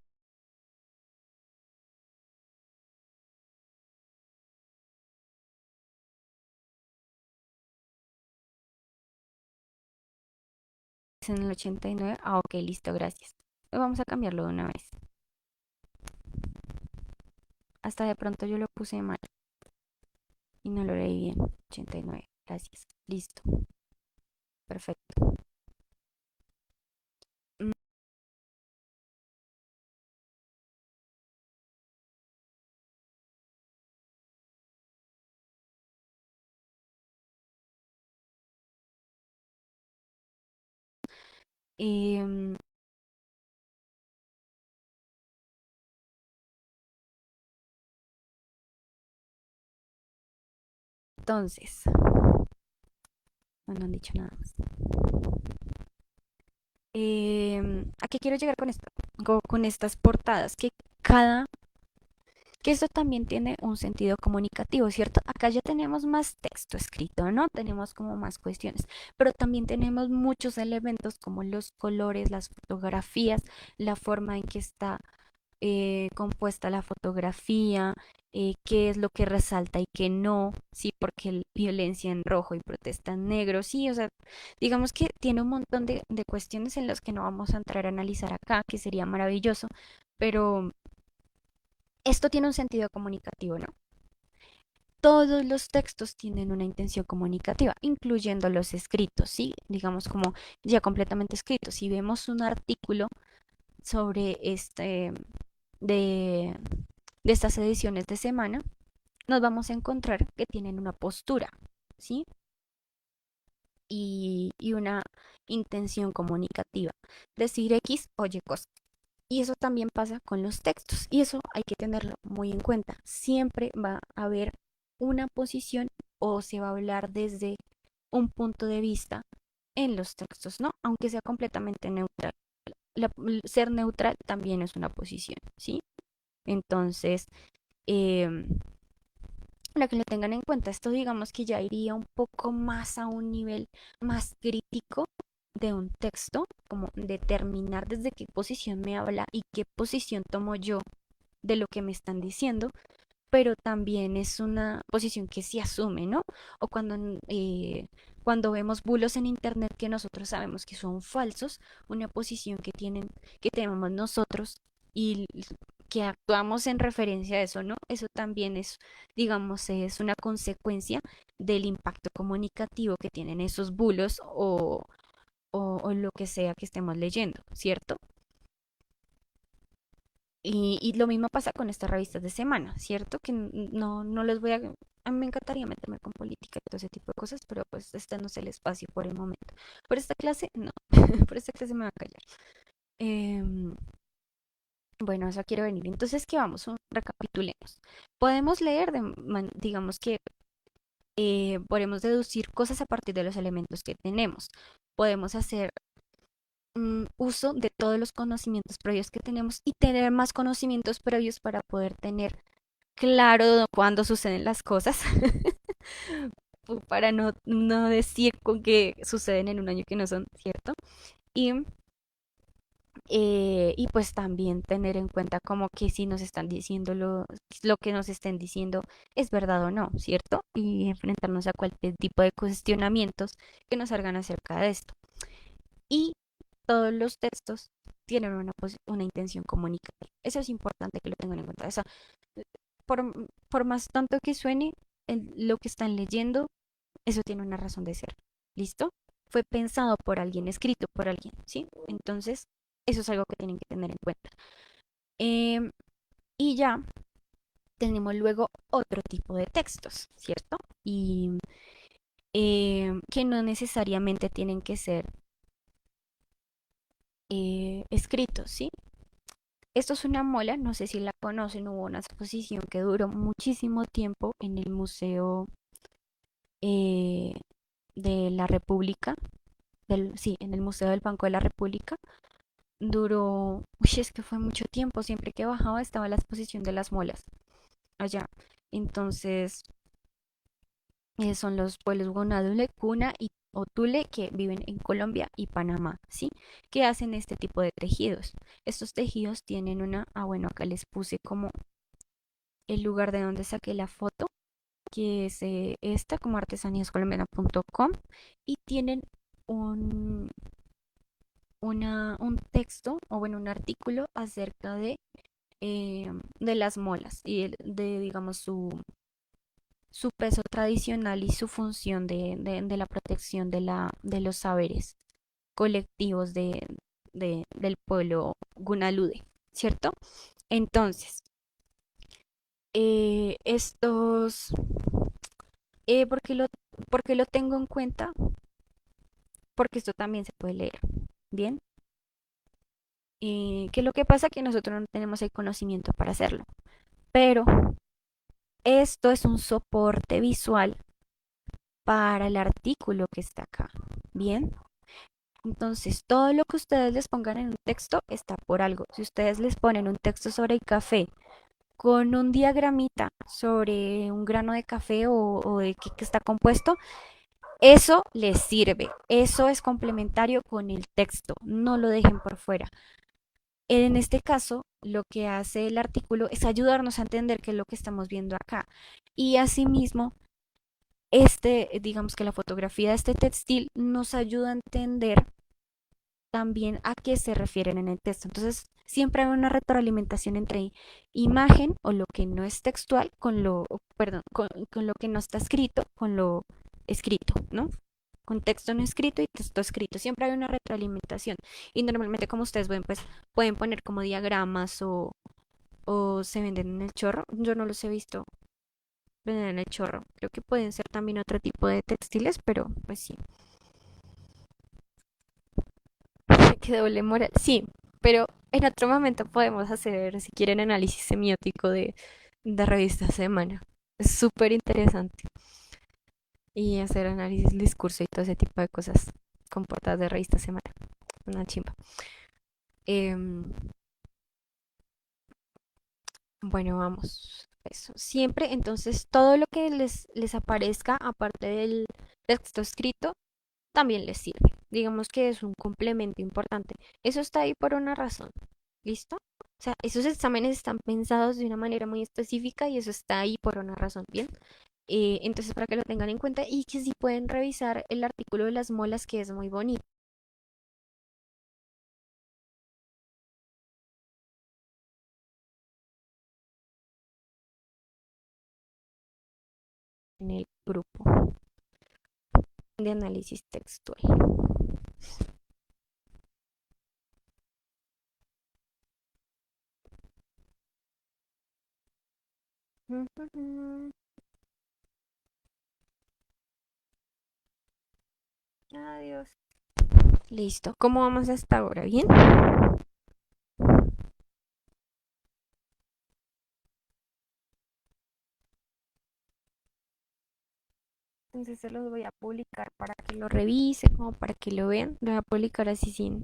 en el 89. Ah, ok, listo, gracias. Vamos a cambiarlo de una vez. Hasta de pronto yo lo puse mal y no lo leí bien. 89, gracias. Listo, perfecto. Mm, em, entonces, no, no han dicho nada más. ¿A qué quiero llegar con esto? Con estas portadas, cada que esto también tiene un sentido comunicativo, ¿cierto? Acá ya tenemos más texto escrito, ¿no? Tenemos como más cuestiones, pero también tenemos muchos elementos como los colores, las fotografías, la forma en que está compuesta la fotografía, qué es lo que resalta y qué no, sí, porque violencia en rojo y protesta en negro, sí, o sea, digamos que tiene un montón de cuestiones en las que no vamos a entrar a analizar acá, que sería maravilloso, pero esto tiene un sentido comunicativo, ¿no? Todos los textos tienen una intención comunicativa, incluyendo los escritos, ¿sí? Digamos como ya completamente escritos. Si vemos un artículo sobre de, de estas ediciones de semana, nos vamos a encontrar que tienen una postura, ¿sí? Y una intención comunicativa. Decir X o Y cosa. Y eso también pasa con los textos. Y eso hay que tenerlo muy en cuenta. Siempre va a haber una posición o se va a hablar desde un punto de vista en los textos, ¿no? Aunque sea completamente neutral. Ser neutral también es una posición, ¿sí? Entonces, eh, para que lo tengan en cuenta, esto digamos que ya iría un poco más a un nivel más crítico de un texto, como determinar desde qué posición me habla y qué posición tomo yo de lo que me están diciendo, pero también es una posición que se asume, ¿no? O cuando vemos bulos en internet que nosotros sabemos que son falsos, una posición que tenemos nosotros y que actuamos en referencia a eso, ¿no? Eso también es, digamos, es una consecuencia del impacto comunicativo que tienen esos bulos o lo que sea que estemos leyendo, ¿cierto? Y lo mismo pasa con estas revistas de semana, ¿cierto? Que no les voy a mí me encantaría meterme con política y todo ese tipo de cosas, pero pues este no es el espacio por el momento. Por esta clase, no. Por esta clase me va a callar. Em, bueno, eso quiero venir. Entonces, ¿qué vamos? Recapitulemos. Podemos leer, digamos que podemos deducir cosas a partir de los elementos que tenemos. Podemos hacer uso de todos los conocimientos previos que tenemos y tener más conocimientos previos para poder tener claro cuándo suceden las cosas, para no decir con que suceden en un año que no son, ¿cierto? Y, y pues también tener en cuenta como que si nos están diciendo lo que nos estén diciendo es verdad o no, ¿cierto? Y enfrentarnos a cualquier tipo de cuestionamientos que nos salgan acerca de esto. Y todos los textos tienen una intención comunicativa. Eso es importante que lo tengan en cuenta. O sea, por más tanto que suene, lo que están leyendo, eso tiene una razón de ser. ¿Listo? Fue pensado por alguien, escrito por alguien, ¿sí? Entonces, eso es algo que tienen que tener en cuenta. Em, y ya tenemos luego otro tipo de textos, ¿cierto? Y que no necesariamente tienen que ser escritos, ¿sí? Esto es una mola, no sé si la conocen, hubo una exposición que duró muchísimo tiempo en el Museo eh, de la República, sí, en el Museo del Banco de la República. Duró, uy, es que fue mucho tiempo, siempre que bajaba estaba la exposición de las molas allá. Entonces, son los pueblos Gonadule, Cuna y Otule que viven en Colombia y Panamá, ¿sí? Que hacen este tipo de tejidos. Estos tejidos tienen bueno, acá les puse como el lugar de donde saqué la foto, que es esta, como artesaníascolombiana.com, y tienen un, un texto o bueno, un artículo acerca de las molas y digamos, su peso tradicional y su función de la protección de los saberes colectivos del pueblo Gunalude, ¿cierto? Entonces, estos, eh, ¿por qué lo, por qué lo tengo en cuenta? Porque esto también se puede leer, ¿bien? ¿Qué es lo que pasa? Que nosotros no tenemos el conocimiento para hacerlo, pero esto es un soporte visual para el artículo que está acá, ¿bien? Entonces, todo lo que ustedes les pongan en un texto está por algo. Si ustedes les ponen un texto sobre el café con un diagramita sobre un grano de café o de qué está compuesto, eso les sirve. Eso es complementario con el texto. No lo dejen por fuera. En este caso, lo que hace el artículo es ayudarnos a entender qué es lo que estamos viendo acá. Y asimismo, digamos que la fotografía de este textil nos ayuda a entender también a qué se refieren en el texto. Entonces, siempre hay una retroalimentación entre imagen o lo que no es textual perdón, con lo que no está escrito, con lo escrito, ¿no? Con texto no escrito y texto escrito. Siempre hay una retroalimentación. Y normalmente, como ustedes ven, pues pueden poner como diagramas o se venden en el chorro. Yo no los he visto vender en el chorro. Creo que pueden ser también otro tipo de textiles, pero pues sí. Qué doble moral. Sí, pero en otro momento podemos hacer, si quieren, análisis semiótico de revista Semana. Es súper interesante. Y hacer análisis del discurso y todo ese tipo de cosas con portadas de revista Semana. Una chimba. Em, bueno, vamos. Eso. Siempre, entonces, todo lo que les aparezca, aparte del texto escrito, también les sirve. Digamos que es un complemento importante. Eso está ahí por una razón. ¿Listo? O sea, esos exámenes están pensados de una manera muy específica y eso está ahí por una razón, ¿bien? Entonces, para que lo tengan en cuenta y que sí pueden revisar el artículo de las molas, que es muy bonito en el grupo de análisis textual. Adiós. Listo. ¿Cómo vamos hasta ahora? ¿Bien? Entonces se los voy a publicar para que lo revisen, como para que lo vean. Lo voy a publicar así sin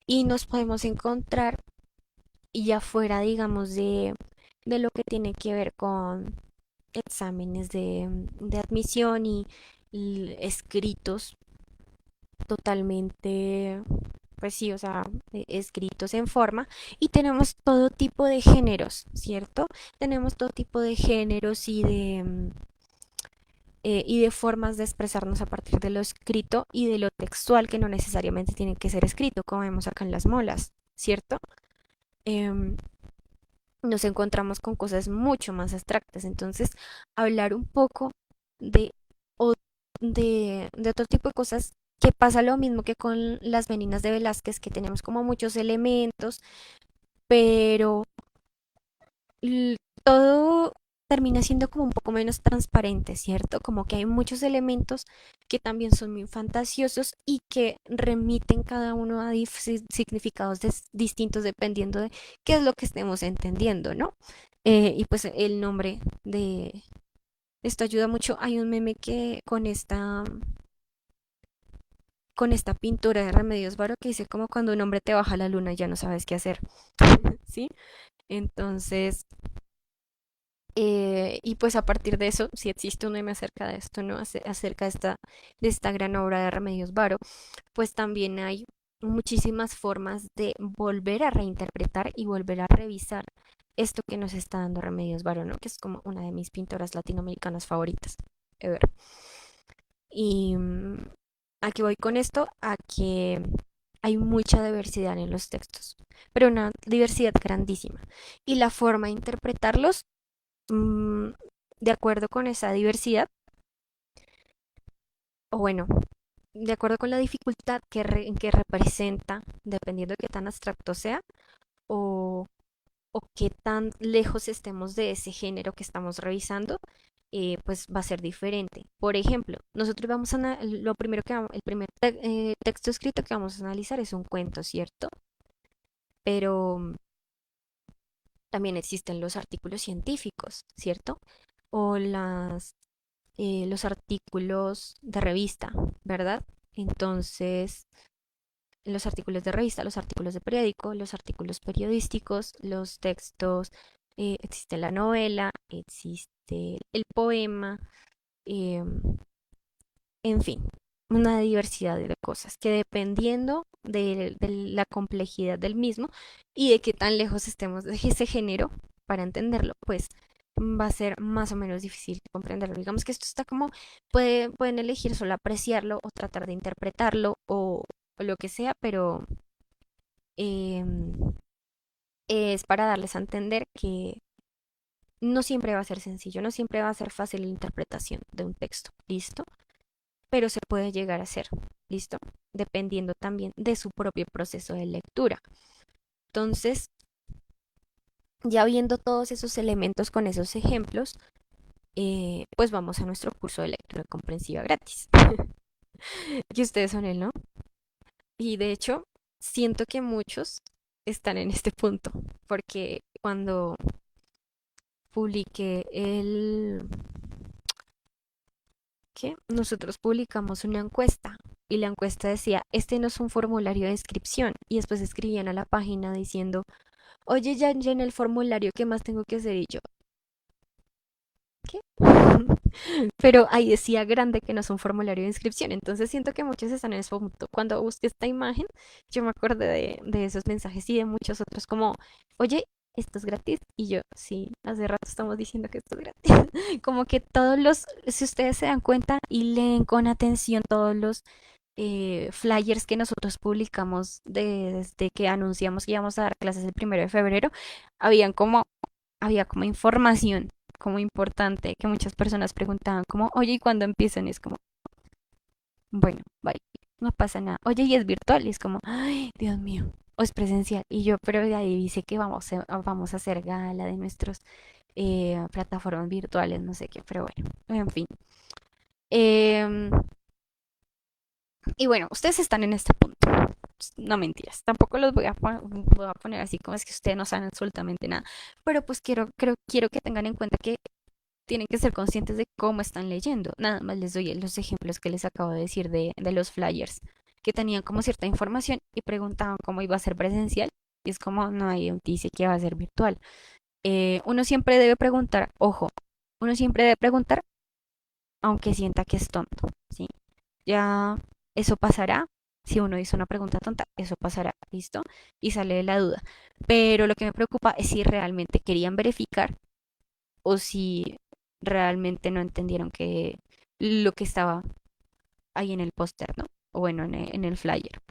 y nos podemos encontrar y ya fuera, digamos, de lo que tiene que ver con exámenes de admisión y escritos totalmente, pues sí, o sea, escritos en forma. Y tenemos todo tipo de géneros, ¿cierto? Tenemos todo tipo de géneros y de formas de expresarnos a partir de lo escrito y de lo textual, que no necesariamente tiene que ser escrito, como vemos acá en las molas, ¿cierto? Em, Nos encontramos con cosas mucho más abstractas. Entonces, hablar un poco de, o- de otro tipo de cosas que pasa lo mismo que con las meninas de Velázquez, que tenemos como muchos elementos, pero todo termina siendo como un poco menos transparente, ¿cierto? Como que hay muchos elementos que también son muy fantasiosos y que remiten cada uno a significados distintos dependiendo de qué es lo que estemos entendiendo, ¿no? Y pues el nombre de esto ayuda mucho. Hay un meme que con esta pintura de Remedios Varo que dice como cuando un hombre te baja la luna y ya no sabes qué hacer, ¿sí? Entonces, Y pues a partir de eso, si existe un meme acerca de esto, ¿no? Acerca de esta gran obra de Remedios Varo, pues también hay muchísimas formas de volver a reinterpretar y volver a revisar esto que nos está dando Remedios Varo, ¿no? Que es como una de mis pintoras latinoamericanas favoritas, ever. Y a qué voy con esto, a que hay mucha diversidad en los textos, pero una diversidad grandísima. Y la forma de interpretarlos, mm, de acuerdo con esa diversidad, o bueno, de acuerdo con la dificultad que representa, dependiendo de qué tan abstracto sea, o, o qué tan lejos estemos de ese género que estamos revisando, pues va a ser diferente. Por ejemplo, nosotros vamos a, lo primero que el primer texto escrito que vamos a analizar es un cuento, ¿cierto? Pero también existen los artículos científicos, ¿cierto? O los artículos de revista, ¿verdad? Entonces, los artículos de revista, los artículos de periódico, los artículos periodísticos, los textos, existe la novela, existe el poema, eh, en fin, una diversidad de cosas que dependiendo de la complejidad del mismo y de qué tan lejos estemos de ese género para entenderlo, pues va a ser más o menos difícil comprenderlo. Digamos que esto está como, pueden elegir solo apreciarlo o tratar de interpretarlo o lo que sea, pero em, es para darles a entender que no siempre va a ser sencillo, no siempre va a ser fácil la interpretación de un texto, ¿listo? Pero se puede llegar a hacer, ¿listo? Dependiendo también de su propio proceso de lectura. Entonces, ya viendo todos esos elementos con esos ejemplos, pues vamos a nuestro curso de lectura comprensiva gratis. Y ustedes son él, ¿no? Y de hecho, siento que muchos están en este punto, porque cuando publiqué ¿qué? Nosotros publicamos una encuesta y la encuesta decía, este no es un formulario de inscripción. Y después escribían a la página diciendo, oye, ya llené el formulario, ¿qué más tengo que hacer? Y yo, ¿qué? Pero ahí decía grande que no es un formulario de inscripción. Entonces siento que muchos están en ese punto. Cuando busqué esta imagen, yo me acordé de esos mensajes y de muchos otros como, oye, esto es gratis. Y yo, sí, hace rato estamos diciendo que esto es gratis. Como que todos los, si ustedes se dan cuenta y leen con atención todos los flyers que nosotros publicamos desde que anunciamos que íbamos a dar clases el 1 de febrero, habían como, había como información como importante que muchas personas preguntaban como, oye, ¿y cuándo empiezan? Y es como, bueno, bye, no pasa nada. Oye, ¿y es virtual? Y es como, ay, Dios mío, o es presencial. Y yo, pero de ahí dice que vamos a hacer gala de nuestros plataformas virtuales, no sé qué, pero bueno, en fin. Em, y bueno, ustedes están en este punto. No mentiras, tampoco los voy a poner así como es que ustedes no saben absolutamente nada. Pero pues quiero que tengan en cuenta que tienen que ser conscientes de cómo están leyendo. Nada más les doy los ejemplos que les acabo de decir de los flyers, que tenían como cierta información y preguntaban cómo iba a ser presencial. Y es como no hay dice que va a ser virtual. Uno siempre debe preguntar, ojo, uno siempre debe preguntar aunque sienta que es tonto, ¿sí? Ya eso pasará. Si uno hizo una pregunta tonta, eso pasará, ¿listo? Y sale de la duda. Pero lo que me preocupa es si realmente querían verificar o si realmente no entendieron que lo que estaba ahí en el póster, ¿no? O bueno, en el flyer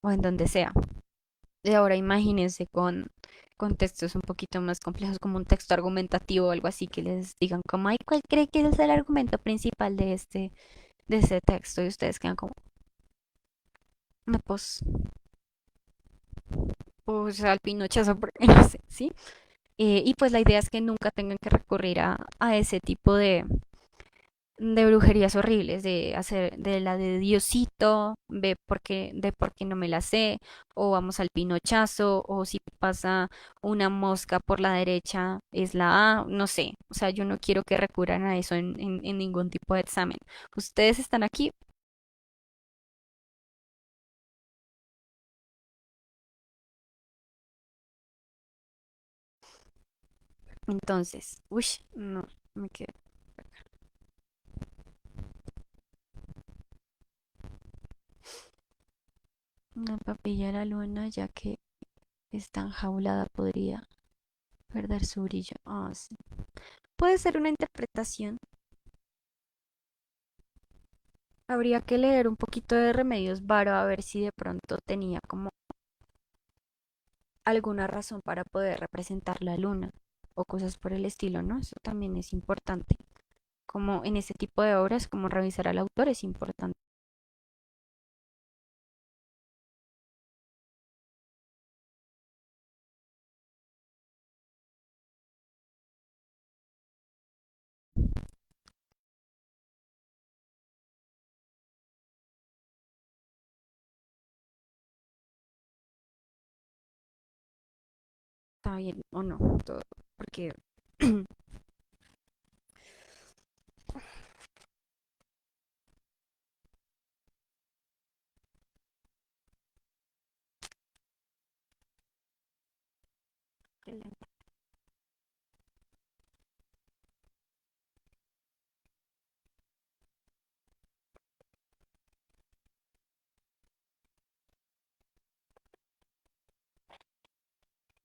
o en donde sea. Y ahora imagínense con textos un poquito más complejos, como un texto argumentativo o algo así, que les digan como, ay, ¿cuál cree que es el argumento principal de ese texto? Y ustedes quedan como, no, pues al pinochazo, porque no sé, ¿sí? Y pues la idea es que nunca tengan que recurrir a ese tipo de brujerías horribles, de hacer de la de Diosito, de por qué no me la sé, o vamos al pinochazo, o si pasa una mosca por la derecha es la A, no sé. O sea, yo no quiero que recurran a eso en ningún tipo de examen. Ustedes están aquí. Entonces, uy, no, me quedé. Una papilla de la luna, ya que está enjaulada, podría perder su brillo. Ah, sí. Puede ser una interpretación. Habría que leer un poquito de Remedios Varo a ver si de pronto tenía como alguna razón para poder representar la luna o cosas por el estilo, ¿no? Eso también es importante. Como en ese tipo de obras, como revisar al autor es importante. Está bien o no, todo, porque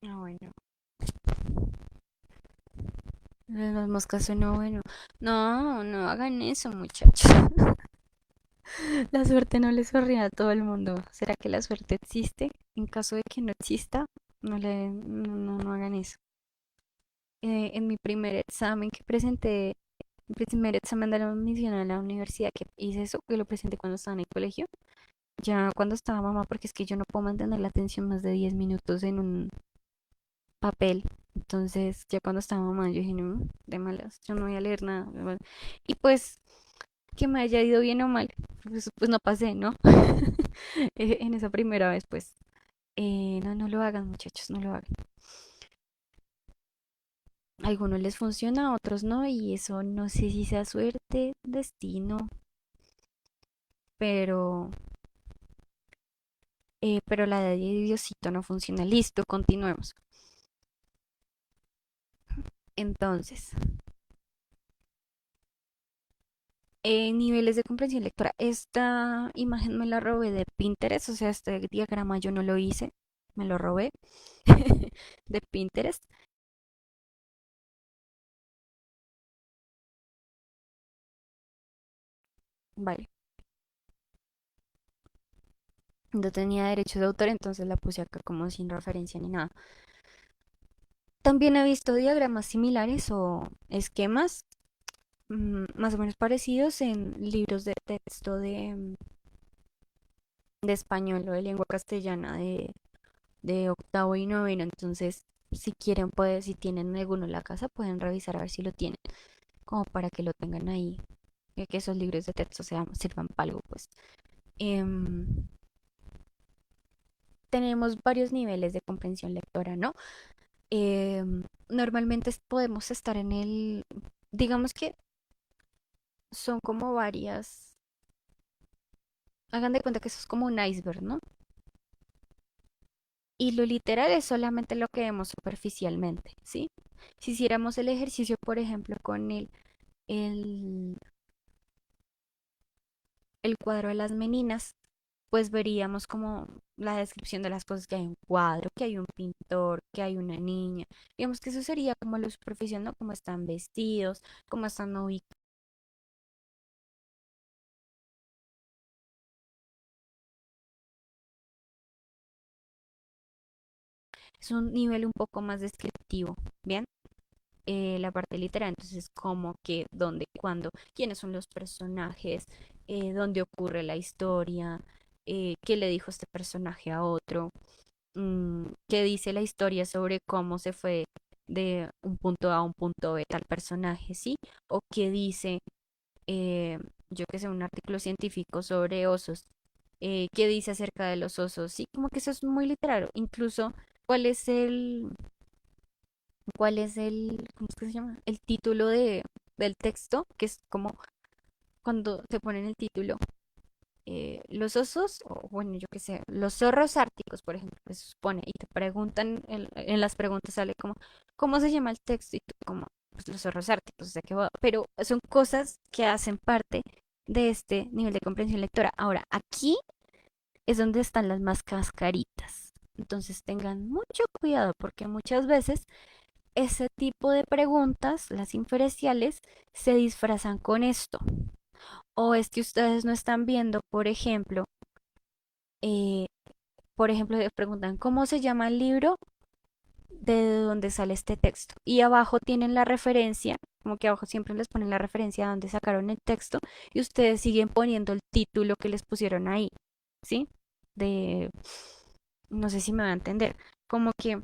ah, bueno, las moscas son bueno. No, no hagan eso, muchachos. La suerte no le sonríe a todo el mundo. ¿Será que la suerte existe? En caso de que no exista, no hagan eso. En mi primer examen que presenté, mi primer examen de la admisión a la universidad que hice eso, que lo presenté cuando estaba en el colegio, ya cuando estaba mamá, porque es que yo no puedo mantener la atención más de 10 minutos en un papel. Entonces, ya cuando estaba mamá, yo dije, no, de malas, yo no voy a leer nada. Y pues, que me haya ido bien o mal, pues no pasé, ¿no? En esa primera vez, pues, no, no lo hagan, muchachos, no lo hagan. A algunos les funciona, a otros no, y eso no sé si sea suerte, destino, pero, pero la de Diosito no funciona. Listo, continuemos. Entonces, niveles de comprensión lectora. Esta imagen me la robé de Pinterest, o sea, este diagrama yo no lo hice, me lo robé de Pinterest. Vale, no tenía derechos de autor, entonces la puse acá como sin referencia ni nada. También he visto diagramas similares o esquemas más o menos parecidos en libros de texto de español o de lengua castellana de octavo y noveno. Entonces, si quieren, si tienen alguno en la casa, pueden revisar a ver si lo tienen, como para que lo tengan ahí, que esos libros de texto sirvan para algo, pues. Em, tenemos varios niveles de comprensión lectora, ¿no? Normalmente podemos estar en digamos que son como varias, hagan de cuenta que eso es como un iceberg, ¿no? Y lo literal es solamente lo que vemos superficialmente, ¿sí? Si hiciéramos el ejercicio, por ejemplo, con el, el cuadro de las meninas, pues veríamos como la descripción de las cosas, que hay un cuadro, que hay un pintor, que hay una niña. Digamos que eso sería como lo superficial, ¿no? Cómo están vestidos, cómo están ubicados. Es un nivel un poco más descriptivo, ¿bien? La parte literal, entonces cómo, qué, dónde, cuándo, quiénes son los personajes, dónde ocurre la historia, qué le dijo este personaje a otro, qué dice la historia sobre cómo se fue de un punto A a un punto B tal personaje, ¿sí? O qué dice, eh, yo que sé, un artículo científico sobre osos, qué dice acerca de los osos, ¿sí? Como que eso es muy literal, incluso cuál es ¿cómo es que se llama? El título del texto, que es como cuando se pone en el título. los osos, o bueno, yo qué sé, los zorros árticos, por ejemplo, que se supone, y te preguntan, en las preguntas sale como, ¿cómo se llama el texto? Y tú como, pues los zorros árticos, o sea que, pero son cosas que hacen parte de este nivel de comprensión lectora. Ahora, aquí es donde están las más cascaritas. Entonces tengan mucho cuidado porque muchas veces ese tipo de preguntas, las inferenciales, se disfrazan con esto. O es que ustedes no están viendo, eh, por ejemplo, les preguntan, ¿cómo se llama el libro de donde sale este texto? Y abajo tienen la referencia, como que abajo siempre les ponen la referencia a donde sacaron el texto, y ustedes siguen poniendo el título que les pusieron ahí, ¿sí? De, no sé si me va a entender, como que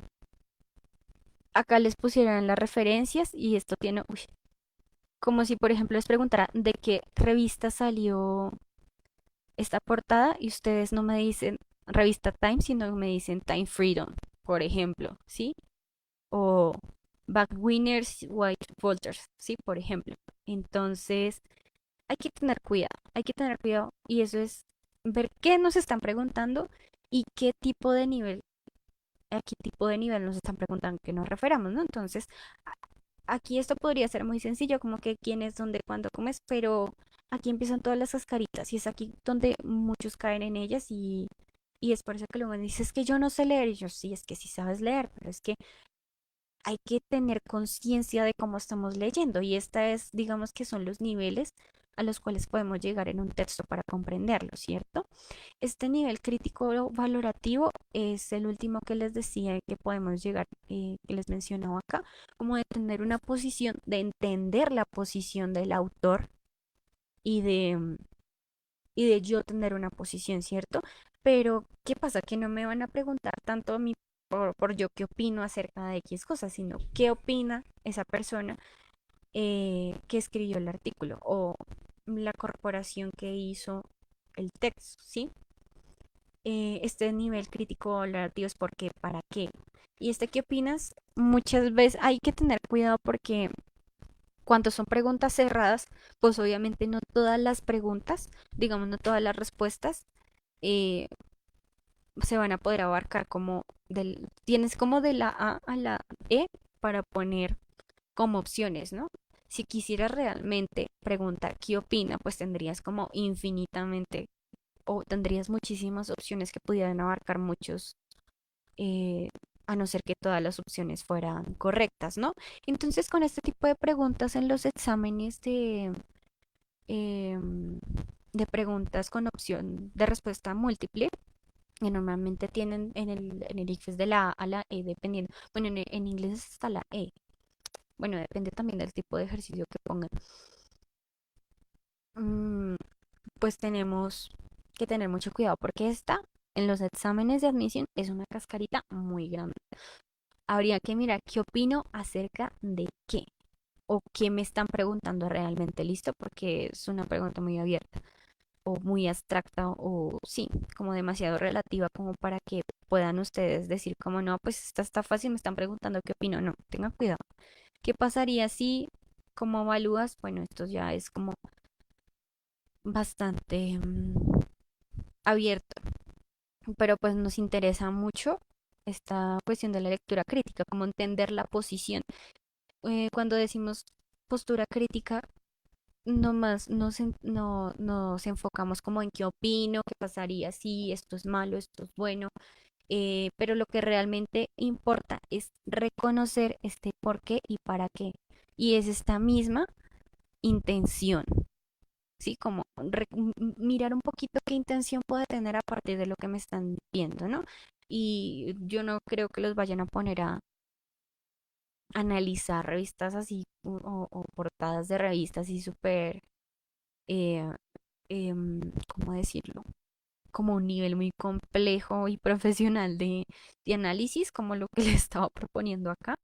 acá les pusieron las referencias y esto tiene, uy, como si por ejemplo les preguntara de qué revista salió esta portada y ustedes no me dicen revista Time, sino me dicen Time Freedom, por ejemplo, ¿sí? O Back Winners, White Vultures, ¿sí? Por ejemplo. Entonces, hay que tener cuidado y eso es ver qué nos están preguntando y qué tipo de nivel, a qué tipo de nivel nos están preguntando que nos referamos, ¿no? Entonces, aquí esto podría ser muy sencillo, como que quién es, dónde, cuándo, cómo es, pero aquí empiezan todas las cascaritas y es aquí donde muchos caen en ellas y es por eso que luego me dices que yo no sé leer y yo sí, es que sí sabes leer, pero es que hay que tener conciencia de cómo estamos leyendo y esta es, digamos que son los niveles a los cuales podemos llegar en un texto para comprenderlo, ¿cierto? Este nivel crítico valorativo es el último que les decía que podemos llegar, que les mencionaba acá, como de tener una posición, de entender la posición del autor y de yo tener una posición, ¿cierto? Pero, ¿qué pasa? Que no me van a preguntar tanto a mí por yo qué opino acerca de X cosas, sino qué opina esa persona que escribió el artículo o la corporación que hizo el texto, ¿sí? Este nivel crítico valorativo es porque, ¿para qué? Y este, ¿qué opinas? Muchas veces hay que tener cuidado porque cuando son preguntas cerradas, pues obviamente no todas las preguntas, digamos, no todas las respuestas eh, se van a poder abarcar como tienes como de la A a la E para poner como opciones, ¿no? Si quisieras realmente preguntar qué opina, pues tendrías como infinitamente o tendrías muchísimas opciones que pudieran abarcar muchos, eh, a no ser que todas las opciones fueran correctas, ¿no? Entonces, con este tipo de preguntas en los exámenes de preguntas con opción de respuesta múltiple, que normalmente tienen en el ICFES de la A a la E, dependiendo, bueno, en inglés está la E, bueno, depende también del tipo de ejercicio que pongan. Mm, pues tenemos que tener mucho cuidado porque esta, en los exámenes de admisión, es una cascarita muy grande. Habría que mirar qué opino acerca de qué o qué me están preguntando realmente, ¿listo? Porque es una pregunta muy abierta o muy abstracta o sí, como demasiado relativa como para que puedan ustedes decir como no, pues esta está fácil, me están preguntando qué opino. No, tengan cuidado. ¿Qué pasaría si, como evalúas? Bueno, esto ya es como bastante abierto, pero pues nos interesa mucho esta cuestión de la lectura crítica, como entender la posición. Cuando decimos postura crítica, no más nos enfocamos como en qué opino, qué pasaría si esto es malo, esto es bueno, pero lo que realmente importa es reconocer este por qué y para qué. Y es esta misma intención, ¿sí? Como mirar un poquito qué intención puede tener a partir de lo que me están viendo, ¿no? Y yo no creo que los vayan a poner a analizar revistas así o portadas de revistas así súper, eh, ¿cómo decirlo? Como un nivel muy complejo y profesional de análisis, como lo que le estaba proponiendo acá.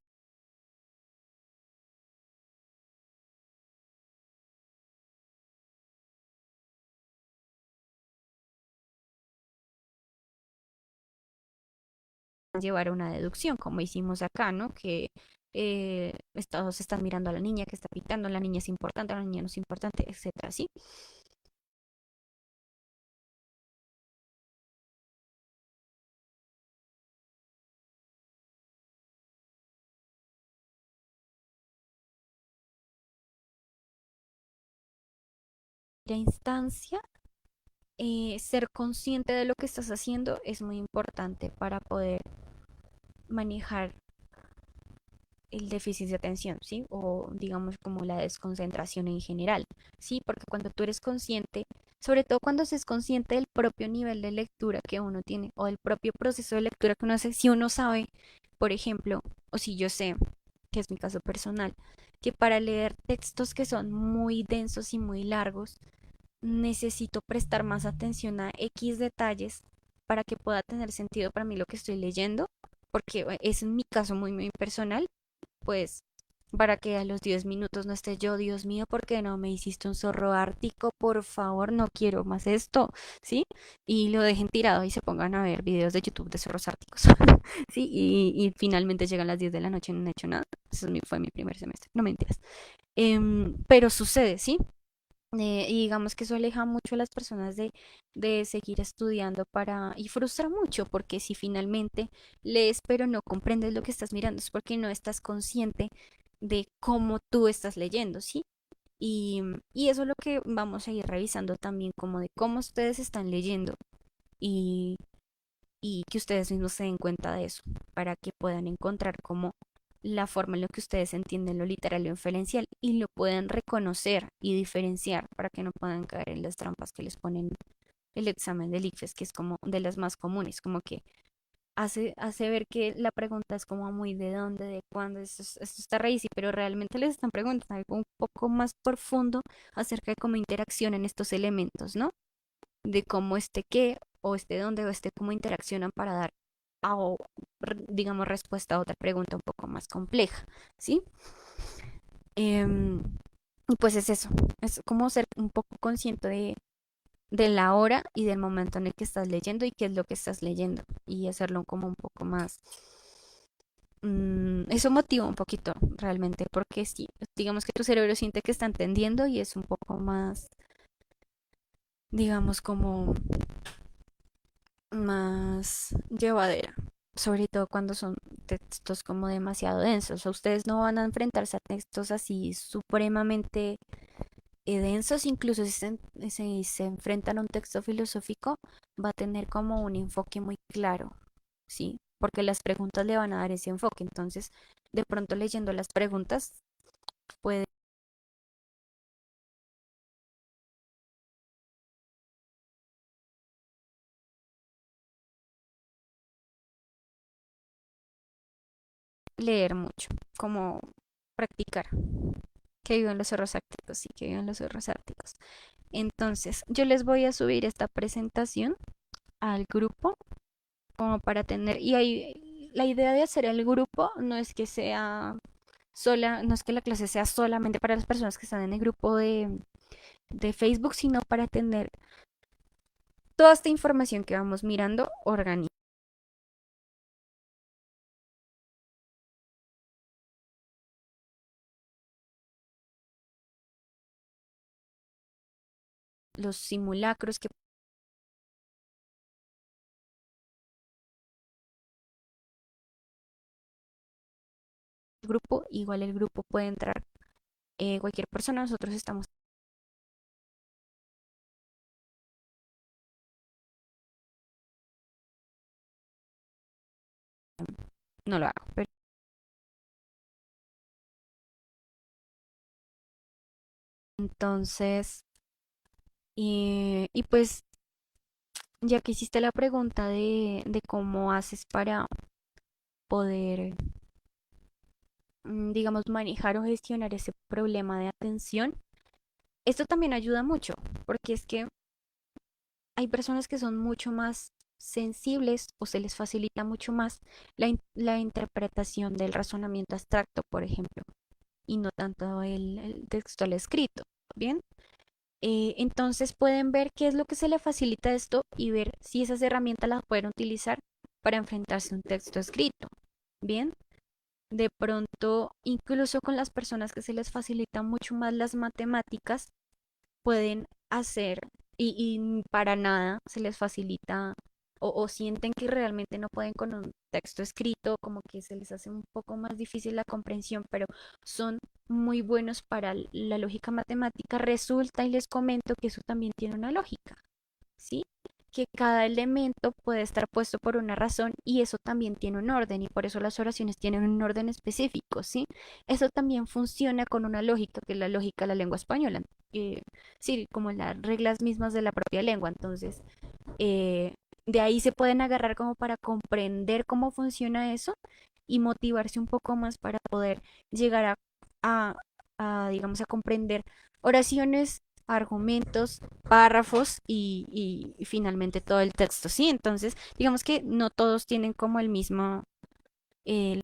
Llevar a una deducción, como hicimos acá, ¿no? Que todos están mirando a la niña que está pitando, la niña es importante, la niña no es importante, etcétera, ¿sí? la instancia, ser consciente de lo que estás haciendo es muy importante para poder manejar el déficit de atención, ¿sí? O digamos como la desconcentración en general, ¿sí? Porque cuando tú eres consciente, sobre todo cuando se es consciente del propio nivel de lectura que uno tiene o del propio proceso de lectura que uno hace, si uno sabe, por ejemplo, o si yo sé, que es mi caso personal, que para leer textos que son muy densos y muy largos, necesito prestar más atención a X detalles para que pueda tener sentido para mí lo que estoy leyendo, porque es en mi caso muy, muy personal, pues para que a los 10 minutos no esté yo, Dios mío, ¿por qué no me hiciste un zorro ártico? Por favor, no quiero más esto, ¿sí? Y lo dejen tirado y se pongan a ver videos de YouTube de zorros árticos, ¿sí? Y finalmente llegan las 10 de la noche y no han hecho nada. Eso fue mi primer semestre, no mentiras. Pero sucede, ¿sí? Y digamos que eso aleja mucho a las personas de seguir estudiando y frustra mucho porque si finalmente lees pero no comprendes lo que estás mirando es porque no estás consciente de cómo tú estás leyendo, ¿sí? Y eso es lo que vamos a ir revisando también, como de cómo ustedes están leyendo y, y que ustedes mismos se den cuenta de eso, para que puedan encontrar como la forma en la que ustedes entienden lo literal y lo inferencial y lo puedan reconocer y diferenciar para que no puedan caer en las trampas que les ponen el examen del ICFES, que es como de las más comunes, como que hace ver que la pregunta es como muy de dónde, de cuándo, esto está raíz, pero realmente les están preguntando algo un poco más profundo acerca de cómo interaccionan estos elementos, ¿no? De cómo este qué o este dónde o este cómo interaccionan para dar o, digamos, respuesta a otra pregunta un poco más compleja, ¿sí? Em, y pues es eso, es como ser un poco consciente de la hora y del momento en el que estás leyendo y qué es lo que estás leyendo y hacerlo como un poco más. Eso motiva un poquito realmente porque sí, digamos que tu cerebro siente que está entendiendo y es un poco más, digamos, como más llevadera, sobre todo cuando son textos como demasiado densos. O ustedes no van a enfrentarse a textos así supremamente densos, incluso si se enfrentan a un texto filosófico, va a tener como un enfoque muy claro, ¿sí? Porque las preguntas le van a dar ese enfoque. Entonces, de pronto leyendo las preguntas, puede leer mucho, como practicar. Que vivan los zorros árticos, sí, que vivan los zorros árticos. Entonces, yo les voy a subir esta presentación al grupo como para tener, y ahí la idea de hacer el grupo no es que sea sola, no es que la clase sea solamente para las personas que están en el grupo de Facebook, sino para tener toda esta información que vamos mirando organizada. Los simulacros que el grupo, igual el grupo puede entrar cualquier persona, nosotros estamos, no lo hago, pero entonces, y pues ya que hiciste la pregunta de cómo haces para poder, digamos, manejar o gestionar ese problema de atención, esto también ayuda mucho, porque es que hay personas que son mucho más sensibles o se les facilita mucho más la interpretación del razonamiento abstracto, por ejemplo, y no tanto el textual escrito, ¿bien? Entonces pueden ver qué es lo que se le facilita esto y ver si esas herramientas las pueden utilizar para enfrentarse a un texto escrito, ¿bien? De pronto, incluso con las personas que se les facilita mucho más las matemáticas, pueden hacer y para nada se les facilita. o sienten que realmente no pueden con un texto escrito, como que se les hace un poco más difícil la comprensión, pero son muy buenos para la lógica matemática, resulta y les comento que eso también tiene una lógica, ¿sí? Que cada elemento puede estar puesto por una razón y eso también tiene un orden y por eso las oraciones tienen un orden específico, ¿sí? Eso también funciona con una lógica, que es la lógica de la lengua española, sí, como las reglas mismas de la propia lengua. Entonces, eh, de ahí se pueden agarrar como para comprender cómo funciona eso y motivarse un poco más para poder llegar a, digamos, a comprender oraciones, argumentos, párrafos y finalmente todo el texto, ¿sí? Entonces, digamos que no todos tienen como el mismo,